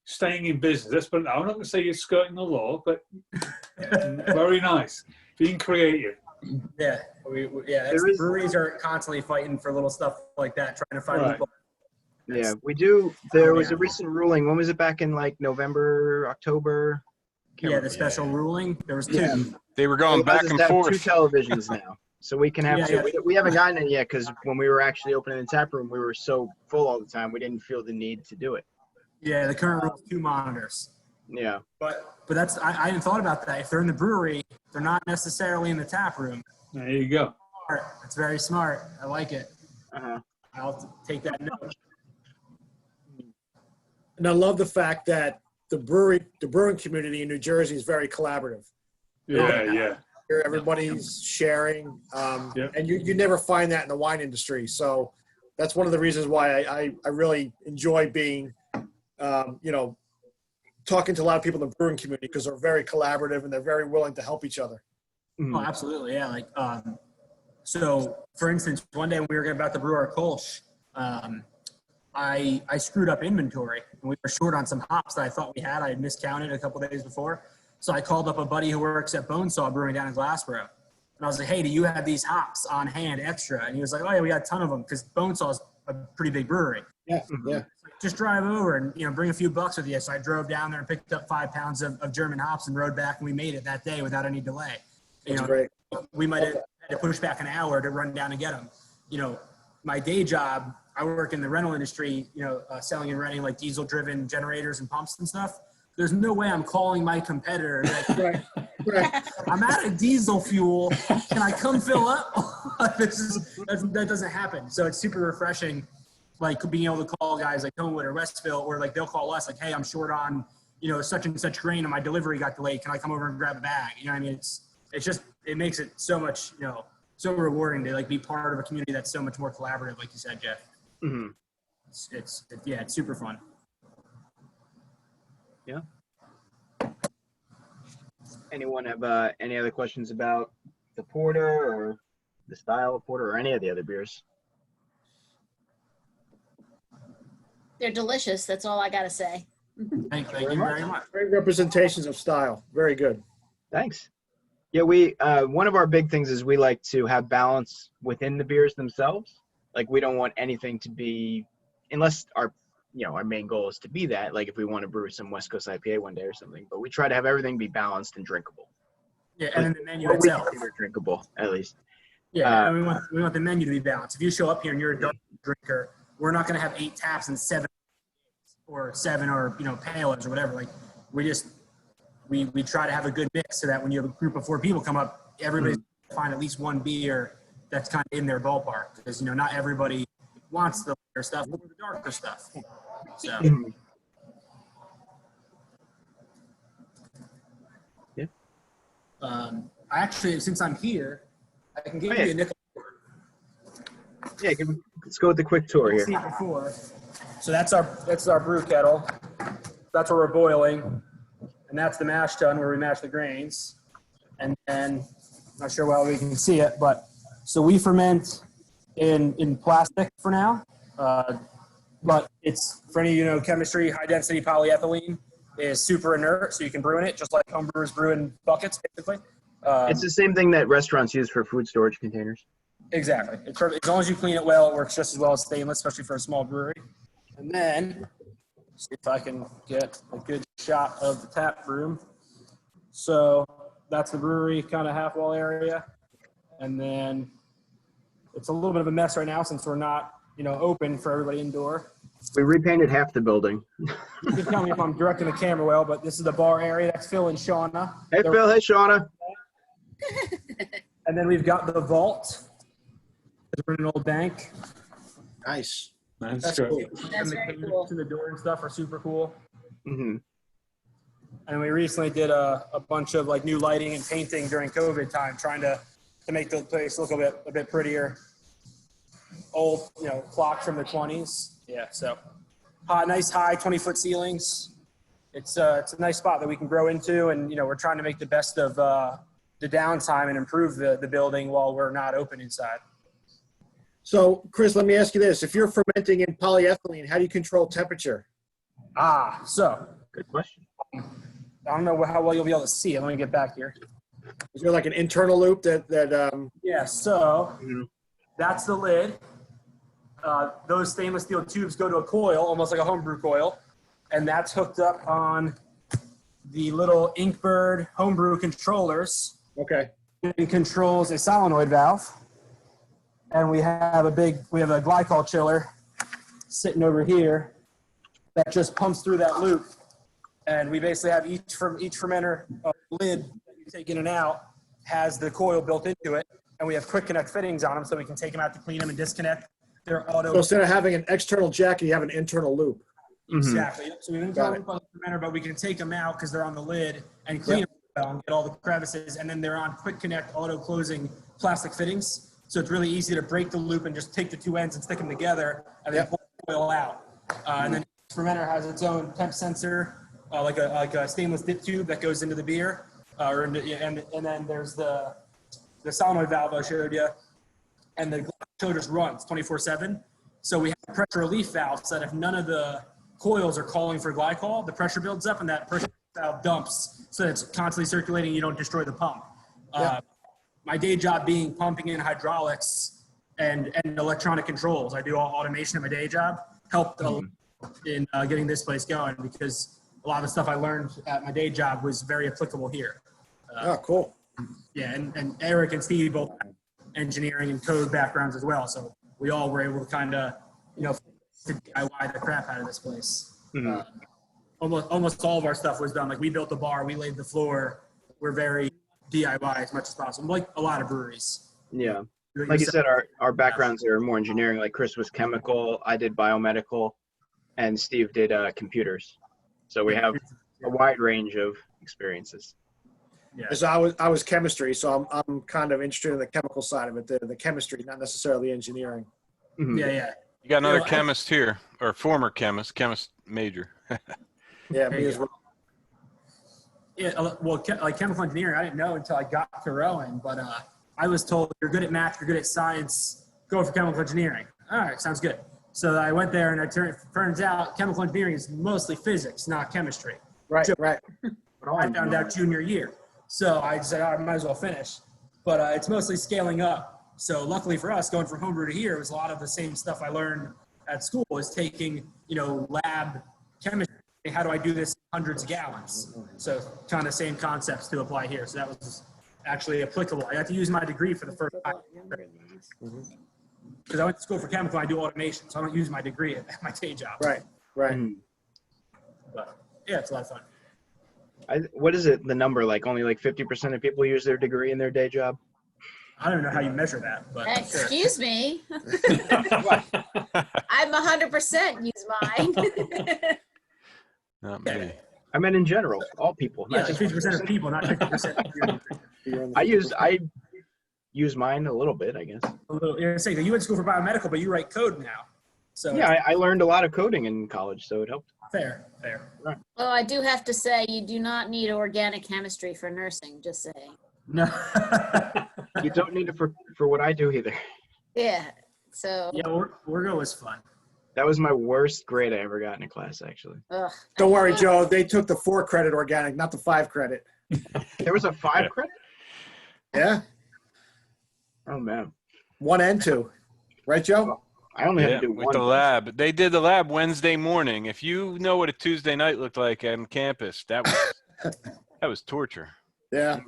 Speaker 6: staying in business. I'm not going to say you're skirting the law, but very nice. Being creative.
Speaker 3: Yeah,
Speaker 2: There is-
Speaker 3: breweries are constantly fighting for little stuff like that, trying to find
Speaker 6: Right.
Speaker 3: people.
Speaker 2: Yeah, we do. There was
Speaker 3: yeah.
Speaker 2: a recent ruling. When was it? Back in like November, October? Can't
Speaker 3: Yeah,
Speaker 2: remember.
Speaker 3: the special ruling. There was two.
Speaker 9: They were going
Speaker 2: It allows
Speaker 9: back
Speaker 2: us
Speaker 9: and
Speaker 2: to have
Speaker 9: forth.
Speaker 2: 2 televisions now, so we can have
Speaker 3: Yeah,
Speaker 2: 2.
Speaker 3: yeah.
Speaker 2: We haven't gotten it yet because when we were actually opening the tap room, we were so full all the time, we didn't feel the need to do it.
Speaker 3: Yeah, the current rule is 2 monitors.
Speaker 2: Yeah.
Speaker 3: But that's I hadn't thought about that. If they're in the brewery, they're not necessarily in the tap room.
Speaker 6: There you go.
Speaker 3: It's very smart. I like it.
Speaker 2: Uh-huh.
Speaker 3: I'll take that note.
Speaker 5: And I love the fact that the brewing community in New Jersey is very collaborative.
Speaker 6: Yeah.
Speaker 5: Here, everybody's sharing,
Speaker 6: Yeah.
Speaker 5: and you never find that in the wine industry. So that's one of the reasons why I really enjoy being, talking to a lot of people in the brewing community, because they're very collaborative and they're very willing to help each other.
Speaker 3: Oh, absolutely. Yeah. Like, so for instance, one day when we were about to brew our Kolsch, I screwed up inventory and we were short on some hops that I thought we had. I had miscounted a couple days before. So I called up a buddy who works at Bonesaw Brewing down in Glassboro. And I was like, hey, do you have these hops on hand extra? And he was like, oh yeah, we got a ton of them, because Bonesaw's a pretty big brewery.
Speaker 5: Yeah, yeah.
Speaker 3: Just drive over and, bring a few bucks with you. So I drove down there and picked up 5 pounds of German hops and rode back, and we made it that day without any delay.
Speaker 5: That's great.
Speaker 3: We might have had to push back an hour to run down and get them. My day job, I work in the rental industry, selling and renting like diesel-driven generators and pumps and stuff. There's no way I'm calling my competitor. Like,
Speaker 5: Right.
Speaker 3: I'm out of diesel fuel. Can I come fill up? That doesn't happen. So it's super refreshing, like being able to call guys like Homewood or Westville, or like they'll call us like, hey, I'm short on, such and such grain and my delivery got delayed. Can I come over and grab a bag? You know what I mean? It's just, it makes it so much, so rewarding to like be part of a community that's so much more collaborative, like you said, Jeff.
Speaker 2: Mm-hmm.
Speaker 3: It's super fun.
Speaker 2: Yeah. Anyone have any other questions about the porter or the style of porter or any of the other beers?
Speaker 7: They're delicious. That's all I got to say.
Speaker 3: Thank you very much.
Speaker 5: Great representations of style. Very good.
Speaker 2: Thanks. Yeah, we one of our big things is we like to have balance within the beers themselves. Like, we don't want anything to be, unless our main goal is to be that, like if we want to brew some West Coast IPA one day or something, but we try to have everything be balanced and drinkable.
Speaker 3: Yeah, and then the menu
Speaker 2: What we
Speaker 3: itself.
Speaker 2: consider drinkable, at least.
Speaker 3: Yeah, and we want the menu to be balanced. If you show up here and you're a dark drinker, we're not going to have 8 taps and 7 or palos or whatever. Like we try to have a good mix so that when you have a group of 4 people come up, everybody's find at least one beer that's kind of in their ballpark, because not everybody wants the lighter stuff or the darker stuff. So.
Speaker 2: Yeah.
Speaker 3: Actually, since I'm here, I can give you a nickel.
Speaker 2: Yeah, let's go with the quick tour here.
Speaker 3: See it before. So that's our brew kettle. That's where we're boiling, and that's the mash tun where we mash the grains. And then, I'm not sure how we can see it, but so we ferment in plastic for now. But it's, for any chemistry, high density polyethylene is super inert, so you can brew in it just like homebrewers brew in buckets, basically.
Speaker 2: It's the same thing that restaurants use for food storage containers.
Speaker 3: Exactly. It's perfect. As long as you clean it well, it works just as well as stainless, especially for a small brewery. And then, see if I can get a good shot of the tap room. So that's the brewery kind of half wall area. And then it's a little bit of a mess right now since we're not, open for everybody indoor.
Speaker 2: We repainted half the building.
Speaker 3: You can tell me if I'm directing the camera well, but this is the bar area. That's Phil and Shauna.
Speaker 2: Hey, Phil. Hey, Shauna.
Speaker 3: And then we've got the vault. We're in an old bank.
Speaker 5: Nice.
Speaker 6: That's cool.
Speaker 7: That's very cool.
Speaker 3: To the door and stuff are super cool.
Speaker 2: Mm-hmm.
Speaker 3: And we recently did a bunch of like new lighting and painting during COVID time, trying to make the place look a bit prettier. Old, clock from the 20s. Yeah, so nice high 20-foot ceilings. It's a nice spot that we can grow into, and we're trying to make the best of the downtime and improve the building while we're not open inside.
Speaker 5: So, Chris, let me ask you this. If you're fermenting in polyethylene, how do you control temperature?
Speaker 3: So
Speaker 2: Good question.
Speaker 3: I don't know how well you'll be able to see it. Let me get back here.
Speaker 5: Is there like an internal loop that
Speaker 3: Yeah, so that's the lid. Those stainless steel tubes go to a coil, almost like a homebrew coil, and that's hooked up on the little Inkbird homebrew controllers.
Speaker 5: Okay.
Speaker 3: It controls a solenoid valve, and we have a glycol chiller sitting over here that just pumps through that loop, and we basically have each fermenter lid that you take in and out has the coil built into it, and we have quick connect fittings on them so we can take them out to clean them and disconnect. They're auto.
Speaker 5: So instead of having an external jack, you have an internal loop.
Speaker 3: Exactly. So we didn't on the fermenter, but we can take them out because they're on the lid and clean them well and get all the crevices, and then they're on quick connect auto closing plastic fittings. So it's really easy to break the loop and just take the 2 ends and stick them together and then pull the oil out. And then the fermenter has its own temp sensor, like a stainless dip tube that goes into the beer, and then there's the solenoid valve I showed you, and the show just runs 24/7. So we have a pressure relief valve so that if none of the coils are calling for glycol, the pressure builds up and that pressure valve dumps so that it's constantly circulating. You don't destroy the pump. My day job being pumping in hydraulics and electronic controls. I do all automation in my day job. Helped in getting this place going because a lot of the stuff I learned at my day job was very applicable here.
Speaker 5: Cool.
Speaker 3: Yeah, and Eric and Steve both have engineering and code backgrounds as well, so we all were able to kind of, to DIY the crap out of this place. Almost all of our stuff was done. Like we built the bar, we laid the floor. We're very DIY as much as possible, like a lot of breweries.
Speaker 2: Yeah. Like you said, our backgrounds are more engineering. Like Chris was chemical, I did biomedical, and Steve did computers. So we have a wide range of experiences.
Speaker 3: Yeah.
Speaker 5: So I was chemistry, so I'm kind of interested in the chemical side of it, the chemistry, not necessarily engineering.
Speaker 3: Yeah.
Speaker 9: You got another chemist here, or former chemist major.
Speaker 5: Yeah, me as well.
Speaker 3: Yeah, well, like chemical engineering, I didn't know until I got to Rowan, but I was told you're good at math, you're good at science, go for chemical engineering. All right, sounds good. So I went there, and it turns out chemical engineering is mostly physics, not chemistry.
Speaker 5: Right.
Speaker 3: I found out junior year. So I said, I might as well finish. But it's mostly scaling up. So luckily for us, going from homebrew to here, it was a lot of the same stuff I learned at school, is taking, lab chemistry. How do I do this in hundreds of gallons? So kind of same concepts to apply here. So that was, actually applicable. I got to use my degree for the first time. Because I went to school for chemical, I do automation, so I don't use my degree at my day job.
Speaker 5: Right.
Speaker 3: But yeah, it's a lot of fun.
Speaker 2: What is it? The number, like only like 50% of people use their degree in their day job?
Speaker 3: I don't even know how you measure that, but
Speaker 7: Excuse me. I'm 100% use mine.
Speaker 9: Not me.
Speaker 2: I meant in general, all people.
Speaker 3: yeah,
Speaker 2: Not
Speaker 3: like
Speaker 2: just
Speaker 3: 50% of people, not 50% of your
Speaker 2: I use mine a little bit, I guess.
Speaker 3: a little. You're saying you went to school for biomedical, but you write code now. So
Speaker 2: Yeah, I learned a lot of coding in college, so it helped.
Speaker 3: fair.
Speaker 7: Well, I do have to say, you do not need organic chemistry for nursing, just saying.
Speaker 3: No.
Speaker 2: You don't need it for what I do either.
Speaker 7: Yeah, so.
Speaker 3: Yeah, Orgo was fun.
Speaker 2: That was my worst grade I ever got in a class, actually.
Speaker 7: Ugh.
Speaker 5: Don't worry, Joe. They took the 4 credit organic, not the 5 credit.
Speaker 2: There was a 5 credit?
Speaker 5: Yeah.
Speaker 2: Oh, man.
Speaker 5: 1 and 2. Right, Joe?
Speaker 2: I only had
Speaker 9: Yeah,
Speaker 2: to do
Speaker 9: with
Speaker 2: one.
Speaker 9: the lab. They did the lab Wednesday morning. If you know what a Tuesday night looked like on campus, that was torture.
Speaker 5: Yeah.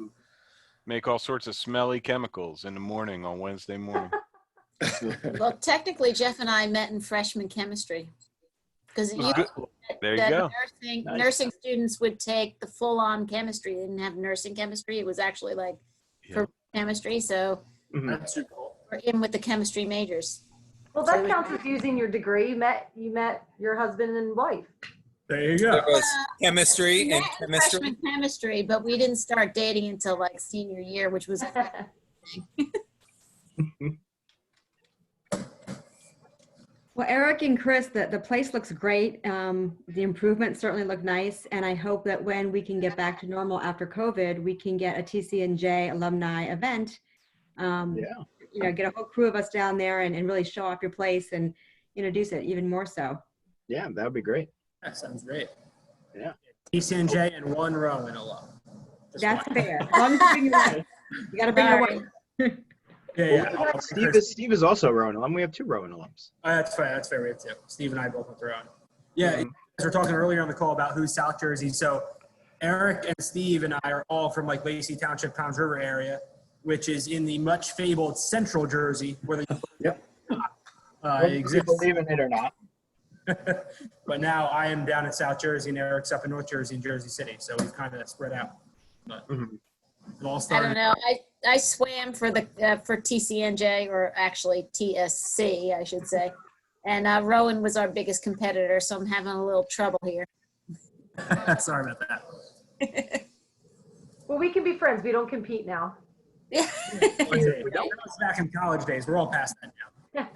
Speaker 9: Make all sorts of smelly chemicals in the morning on Wednesday morning.
Speaker 7: Well, technically, Jeff and I met in freshman chemistry. Because
Speaker 9: There you go.
Speaker 7: nursing students would take the full-on chemistry. They didn't have nursing chemistry. It was actually like for chemistry. So
Speaker 3: That's super cool.
Speaker 7: we're in with the chemistry majors.
Speaker 1: Well, that counts as using your degree. You met your husband and wife.
Speaker 3: There you
Speaker 4: There
Speaker 3: go.
Speaker 4: was chemistry
Speaker 7: We
Speaker 4: and
Speaker 7: met in
Speaker 4: chemistry.
Speaker 7: freshman chemistry, but we didn't start dating until like senior year, which was
Speaker 10: Well, Eric and Chris, the place looks great. The improvements certainly look nice. And I hope that when we can get back to normal after COVID, we can get a TCNJ alumni event. Get a whole crew of us down there and really show off your place and introduce it even more so.
Speaker 2: Yeah, that would be great.
Speaker 3: That sounds great.
Speaker 2: Yeah.
Speaker 3: TCNJ and 1 row in alum. Just
Speaker 10: That's
Speaker 3: one.
Speaker 10: fair. As long as you bring your wife. You got to bring your wife.
Speaker 3: Yeah.
Speaker 2: Steve is also a Rowan alum. We have 2 Rowan alums.
Speaker 3: That's fair. That's fair. We have 2. Steve and I both went around. Yeah. We were talking earlier on the call about who's South Jersey. So Eric and Steve and I are all from like Lacey Township, Toms River area, which is in the much fabled central Jersey where the exists.
Speaker 2: Believe in it or not.
Speaker 3: But now I am down in South Jersey and Eric's up in North Jersey and Jersey City. So we've kind of spread out. But it all
Speaker 7: I
Speaker 3: started.
Speaker 7: don't know. I swam for for TCNJ, or actually TSC, I should say. And Rowan was our biggest competitor, so I'm having a little trouble here.
Speaker 3: Sorry about that.
Speaker 1: Well, we can be friends. We don't compete now.
Speaker 3: We don't back in college days. We're all past that now.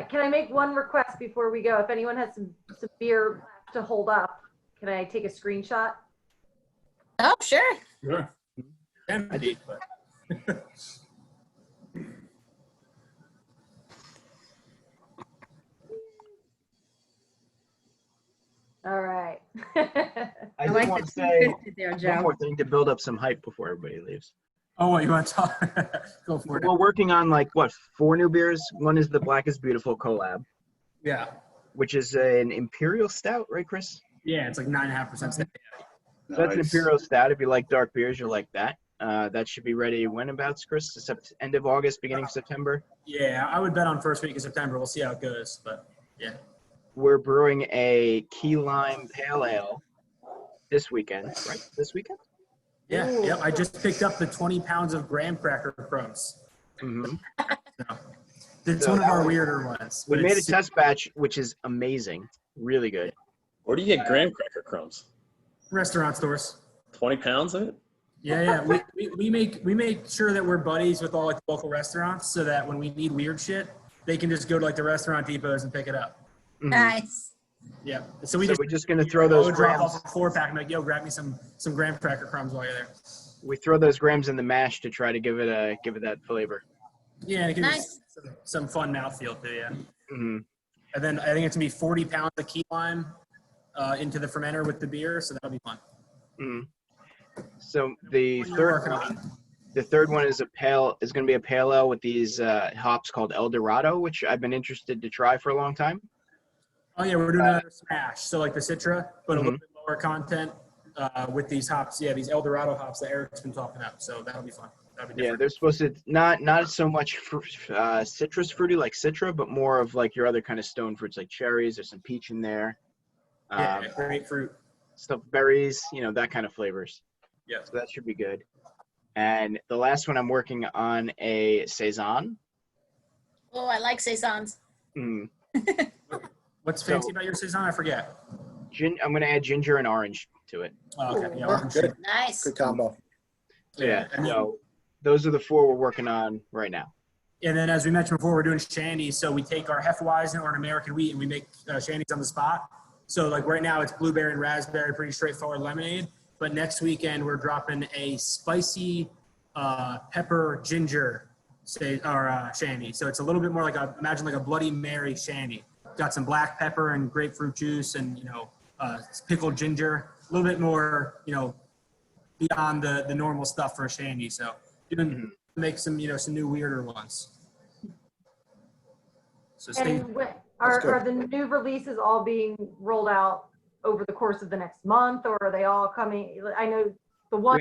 Speaker 1: Can I make one request before we go? If anyone has some beer to hold up, can I take a screenshot?
Speaker 7: Oh, sure.
Speaker 3: Sure. Empty, but
Speaker 1: All right.
Speaker 2: I
Speaker 10: like
Speaker 2: just want
Speaker 10: the
Speaker 2: to say
Speaker 10: two-fisted there,
Speaker 2: one
Speaker 10: Joe.
Speaker 2: more thing to build up some hype before everybody leaves.
Speaker 3: oh, what you want to talk? Go for it.
Speaker 2: We're working on 4 new beers. One is the Black is Beautiful collab,
Speaker 3: Yeah.
Speaker 2: which is an Imperial Stout, right, Chris?
Speaker 3: Yeah, it's like 9.5%.
Speaker 2: So that's an Imperial Stout. If you like dark beers, you'll like that. That should be ready when abouts, Chris? End of August, beginning of September?
Speaker 3: Yeah, I would bet on first week of September. We'll see how it goes, but yeah.
Speaker 2: We're brewing a key lime pale ale this weekend, right? This weekend?
Speaker 3: Yeah, yep. I just picked up the 20 pounds of graham cracker crumbs.
Speaker 2: Mm-hmm.
Speaker 3: So, it's
Speaker 2: So
Speaker 3: one of
Speaker 2: that
Speaker 3: our
Speaker 2: was-
Speaker 3: weirder ones.
Speaker 2: We
Speaker 3: but
Speaker 2: made a
Speaker 3: it's-
Speaker 2: test batch, which is amazing. Really good.
Speaker 8: Where do you get graham cracker crumbs?
Speaker 3: Restaurant stores.
Speaker 8: 20 pounds of it?
Speaker 3: Yeah. We make sure that we're buddies with all like the local restaurants so that when we need weird shit, they can just go to like the restaurant depots and pick it up.
Speaker 2: Mhm.
Speaker 7: Nice.
Speaker 3: Yeah.
Speaker 2: So we're just going to throw those
Speaker 3: drop
Speaker 2: grams.
Speaker 3: off a 4-pack and like, yo, grab me some graham cracker crumbs while you're there.
Speaker 2: We throw those grams in the mash to try to give it that flavor.
Speaker 3: Yeah, and it gives
Speaker 7: Nice.
Speaker 3: some fun mouthfeel too, yeah.
Speaker 2: Mm-hmm.
Speaker 3: And then I think it's gonna be 40 pounds of key lime into the fermenter with the beer, so that'll be fun.
Speaker 2: Mm-hmm. So the
Speaker 3: You're
Speaker 2: third
Speaker 3: working on
Speaker 2: one,
Speaker 3: it.
Speaker 2: the third one is going to be a pale ale with these hops called El Dorado, which I've been interested to try for a long time.
Speaker 3: Oh yeah, we're doing another smash. So like the Citra, but a little bit lower content. with these hops. Yeah, these Eldorado hops that Eric's been talking about. So that'll be fun. That'll be
Speaker 2: Yeah,
Speaker 3: different.
Speaker 2: they're supposed to not so much citrus fruity like Citra, but more of like your other kind of stone fruits like cherries. There's some peach in there.
Speaker 3: Yeah, grapefruit.
Speaker 2: Stuff, berries, that kind of flavors.
Speaker 3: Yeah.
Speaker 2: So that should be good. And the last one, I'm working on a saison.
Speaker 7: Oh, I like saisons.
Speaker 2: Mm.
Speaker 3: What's fancy about your saison? I forget.
Speaker 2: I'm going to add ginger and orange to it.
Speaker 3: Oh, okay. Yeah,
Speaker 5: Oh,
Speaker 3: orange.
Speaker 5: good.
Speaker 7: Nice.
Speaker 5: Good combo.
Speaker 2: Yeah.
Speaker 3: And then,
Speaker 2: So those are the 4 we're working on right now.
Speaker 3: and then, as we mentioned before, we're doing shandies. So we take our Hefeweizen or an American wheat and we make shandies on the spot. So like right now it's blueberry and raspberry, pretty straightforward lemonade. But next weekend we're dropping a spicy pepper ginger shandy. So it's a little bit more like imagine like a Bloody Mary shandy. Got some black pepper and grapefruit juice and pickled ginger. A little bit more beyond the normal stuff for a shandy. So make some some new weirder ones. So stay.
Speaker 1: And are the new releases all being rolled out over the course of the next month, or are they all coming? I know the one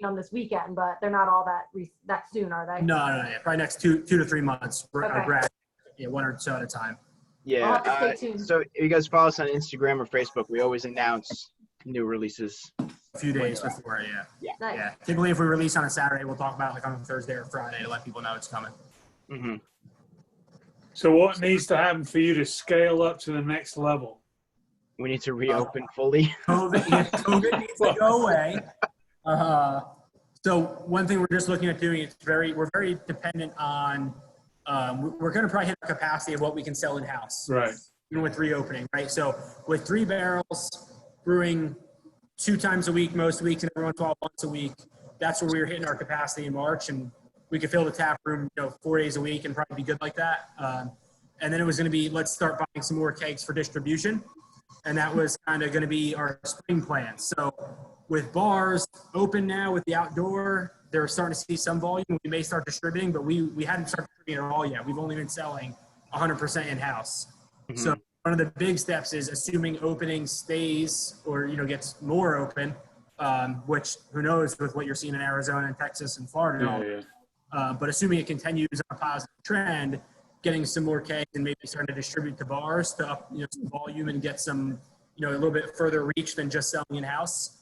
Speaker 1: on this weekend, but they're not all that soon, are they?
Speaker 3: No, yeah, probably next two to 3 months. We're
Speaker 1: Okay.
Speaker 3: one or two at a time.
Speaker 1: I'll have to
Speaker 2: Yeah.
Speaker 1: stay tuned.
Speaker 2: So if you guys follow us on Instagram or Facebook, we always announce new releases.
Speaker 3: A few days before, yeah.
Speaker 1: Nice.
Speaker 3: Yeah. Typically, if we release on a Saturday, we'll talk about it like on a Thursday or Friday to let people know it's coming.
Speaker 2: Mm-hmm.
Speaker 6: So what needs to happen for you to scale up to the next level?
Speaker 2: We need to reopen fully.
Speaker 3: COVID needs to go away. So one thing we're just looking at doing, we're very dependent on, we're going to probably hit the capacity of what we can sell in-house.
Speaker 6: Right.
Speaker 3: Even with reopening, right? So with 3 barrels, brewing 2 times a week, most weeks, and every once in a while, once a week, that's where we were hitting our capacity in March, and we could fill the tap room, 4 days a week and probably be good like that. And then it was going to be, let's start buying some more kegs for distribution. And that was kind of going to be our spring plan. So with bars open now with the outdoor, they're starting to see some volume. We may start distributing, but we hadn't started distributing at all yet. We've only been selling 100% in-house. Mm-hmm. So one of the big steps is assuming opening stays or, gets more open, which who knows with what you're seeing in Arizona and Texas and Florida.
Speaker 6: Yeah.
Speaker 3: But assuming it continues on a positive trend, getting some more kegs and maybe starting to distribute to bars to up some volume and get some a little bit further reach than just selling in-house.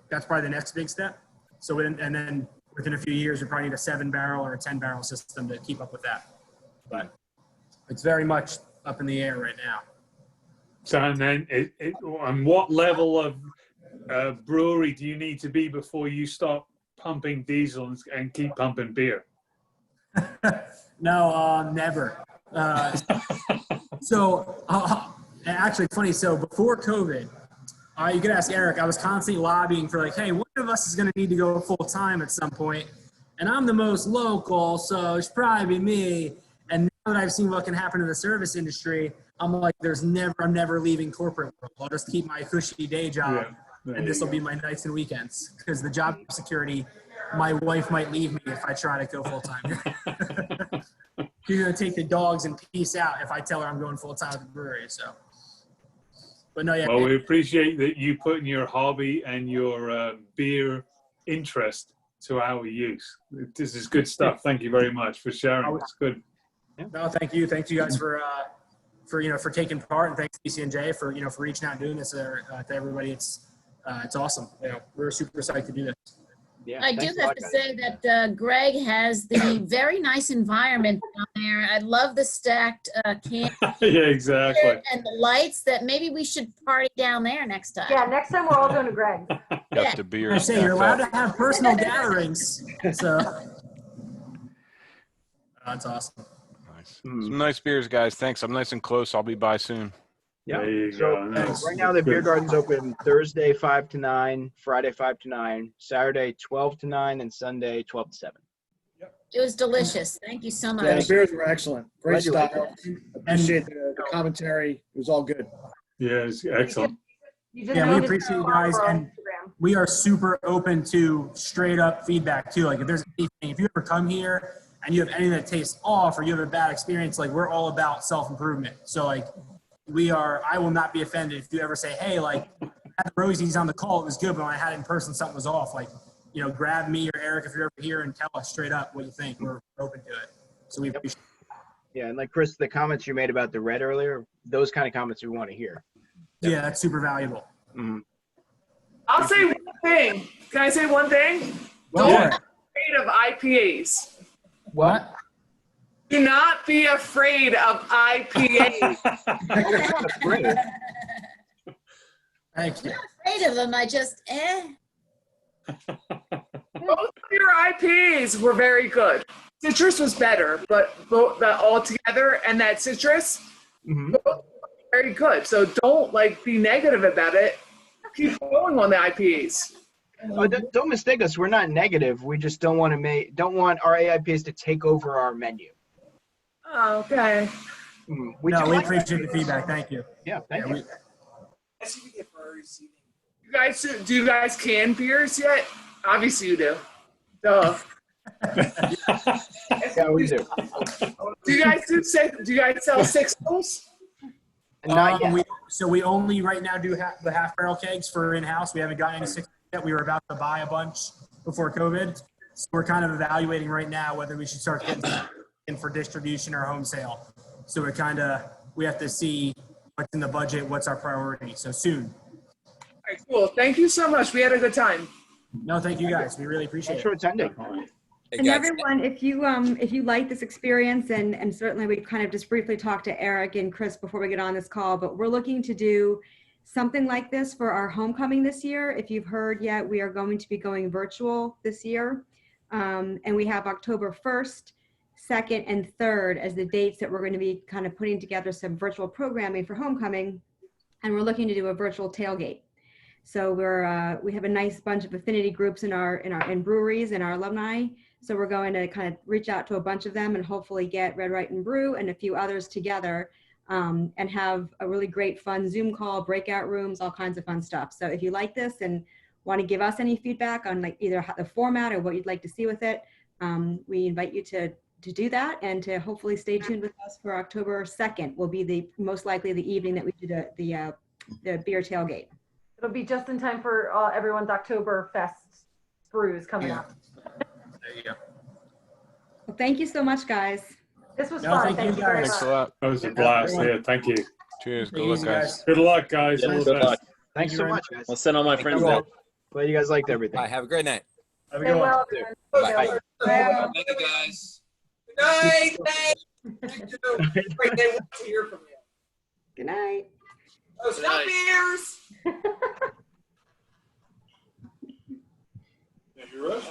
Speaker 3: That's probably the next big step. So and then within a few years we probably need a 7-barrel or a 10-barrel system to keep up with that. But it's very much up in the air right now.
Speaker 6: So and then on what level of brewery do you need to be before you stop pumping diesel and keep pumping beer?
Speaker 3: No, never. So actually, it's funny. So before COVID, you could ask Eric. I was constantly lobbying for like, hey, one of us is going to need to go full time at some point, and I'm the most local, so it should probably be me. And now that I've seen what can happen in the service industry, I'm like, I'm never leaving corporate world. I'll just keep my cushy day job, and this will be my nights and weekends because the job security. My wife might leave me if I try to go full time. She's gonna take the dogs and peace out if I tell her I'm going full time at the brewery. So, but no, yeah.
Speaker 6: Well, we appreciate that you putting your hobby and your beer interest to our use. This is good stuff. Thank you very much for sharing. It's good.
Speaker 3: No, thank you. Thank you guys for taking part, and thanks TCNJ for for reaching out and doing this to everybody. It's awesome. We're super psyched to do this.
Speaker 2: Yeah,
Speaker 7: I do have to say that Greg has the very nice environment down there. I love the stacked can.
Speaker 6: Yeah, exactly.
Speaker 7: And the lights that maybe we should party down there next time.
Speaker 1: Yeah, next time we're all going to Greg's.
Speaker 9: Got the beer.
Speaker 3: I say you're allowed to have personal gatherings. So that's awesome.
Speaker 9: Nice. Some nice beers, guys. Thanks. I'm nice and close. I'll be by soon.
Speaker 2: Yeah.
Speaker 6: There you
Speaker 2: So
Speaker 6: go. Nice.
Speaker 2: right now the beer garden's open Thursday 5 to 9, Friday 5 to 9, Saturday 12 to 9, and Sunday 12 to 7.
Speaker 7: It was delicious. Thank you so much.
Speaker 5: Yeah, the beers were excellent. Great
Speaker 2: Glad
Speaker 5: style. Appreciate the commentary. It was all good.
Speaker 6: Yeah, it's excellent.
Speaker 1: You just
Speaker 3: Yeah, we
Speaker 1: made it
Speaker 3: appreciate you
Speaker 1: so
Speaker 3: guys,
Speaker 1: on
Speaker 3: and
Speaker 1: Instagram.
Speaker 3: we are super open to straight up feedback too. Like if there's anything, if you ever come here and you have anything that tastes off or you have a bad experience, like we're all about self-improvement. So like I will not be offended if you ever say, hey, like had the Rosies on the call, it was good, but when I had it in person, something was off. Like, you know, grab me or Eric if you're ever here and tell us straight up what you think. We're open to it. So we appreciate it.
Speaker 2: Yeah, and like Chris, the comments you made about the red earlier, those kind of comments we want to hear.
Speaker 3: Yeah, that's super valuable.
Speaker 2: Mhm.
Speaker 11: I'll say one thing. Can I say one thing?
Speaker 3: Go
Speaker 11: Don't
Speaker 3: for it.
Speaker 11: be afraid of IPAs.
Speaker 3: What?
Speaker 11: Do not be afraid of IPAs.
Speaker 2: That's great.
Speaker 3: Thank you.
Speaker 7: I'm not afraid of them. I just,
Speaker 11: Both of your IPAs were very good. Citrus was better, but both that all together and that citrus,
Speaker 2: Mhm.
Speaker 11: both very good. So don't like be negative about it. Keep going on the IPAs.
Speaker 2: Oh, don't mistake us. We're not negative. We just don't want our AIPs to take over our menu.
Speaker 11: Oh, okay.
Speaker 2: We
Speaker 3: No,
Speaker 2: do
Speaker 3: we
Speaker 2: like
Speaker 3: appreciate the feedback. Thank you.
Speaker 2: Yeah, thank you.
Speaker 11: You guys, do you guys can beers yet? Obviously you do. Duh.
Speaker 2: Yeah, we do.
Speaker 11: Do you guys do you guys sell sixels?
Speaker 2: Not yet.
Speaker 3: We only right now do the half barrel kegs for in-house. We haven't gotten any six yet. We were about to buy a bunch before COVID. So we're kind of evaluating right now whether we should start getting in for distribution or home sale. So we have to see what's in the budget, what's our priority. So soon.
Speaker 11: All right, cool. Thank you so much. We had a good time.
Speaker 3: No, thank you guys. We really appreciate
Speaker 2: Thanks for
Speaker 3: it.
Speaker 2: attending.
Speaker 4: Hey,
Speaker 10: And
Speaker 4: guys.
Speaker 10: everyone, if you like this experience, and certainly we kind of just briefly talked to Eric and Chris before we get on this call, but we're looking to do something like this for our homecoming this year. If you've heard yet, we are going to be going virtual this year. And we have October 1st, 2nd, and 3rd as the dates that we're going to be kind of putting together some virtual programming for homecoming. And we're looking to do a virtual tailgate. So we have a nice bunch of affinity groups in breweries and our alumni. So we're going to kind of reach out to a bunch of them and hopefully get Red, Right, and Brew and a few others together and have a really great fun Zoom call, breakout rooms, all kinds of fun stuff. So if you like this and want to give us any feedback on like either the format or what you'd like to see with it, we invite you to do that and to hopefully stay tuned with us for October 2nd will be most likely the evening that we do the beer tailgate.
Speaker 1: It'll be just in time for everyone's Oktoberfest brews coming up.
Speaker 3: There you go.
Speaker 10: Well, thank you so much, guys.
Speaker 1: This was
Speaker 3: No,
Speaker 1: fun.
Speaker 3: thank you
Speaker 1: Thank you very
Speaker 3: guys.
Speaker 9: Thanks a
Speaker 1: much.
Speaker 9: lot.
Speaker 6: That was a blast. Yeah, thank you.
Speaker 9: Cheers. Good
Speaker 3: Take it
Speaker 9: luck,
Speaker 3: easy,
Speaker 9: guys.
Speaker 6: Good luck, guys.
Speaker 8: Yeah,
Speaker 6: All the
Speaker 8: good
Speaker 6: best.
Speaker 8: luck.
Speaker 2: Thanks
Speaker 3: you
Speaker 2: so
Speaker 3: very
Speaker 2: much, guys.
Speaker 8: I'll send all my friends down.
Speaker 2: Glad you guys liked everything.
Speaker 4: Bye. Have a great night.
Speaker 3: Have a
Speaker 1: Stay
Speaker 3: good one.
Speaker 1: well.
Speaker 2: Bye.
Speaker 1: everyone.
Speaker 11: Thank you, guys. Good night. Thank you. Great day to hear from you.
Speaker 10: Good night.
Speaker 11: Oh, stop beers.
Speaker 6: Yeah, you're right.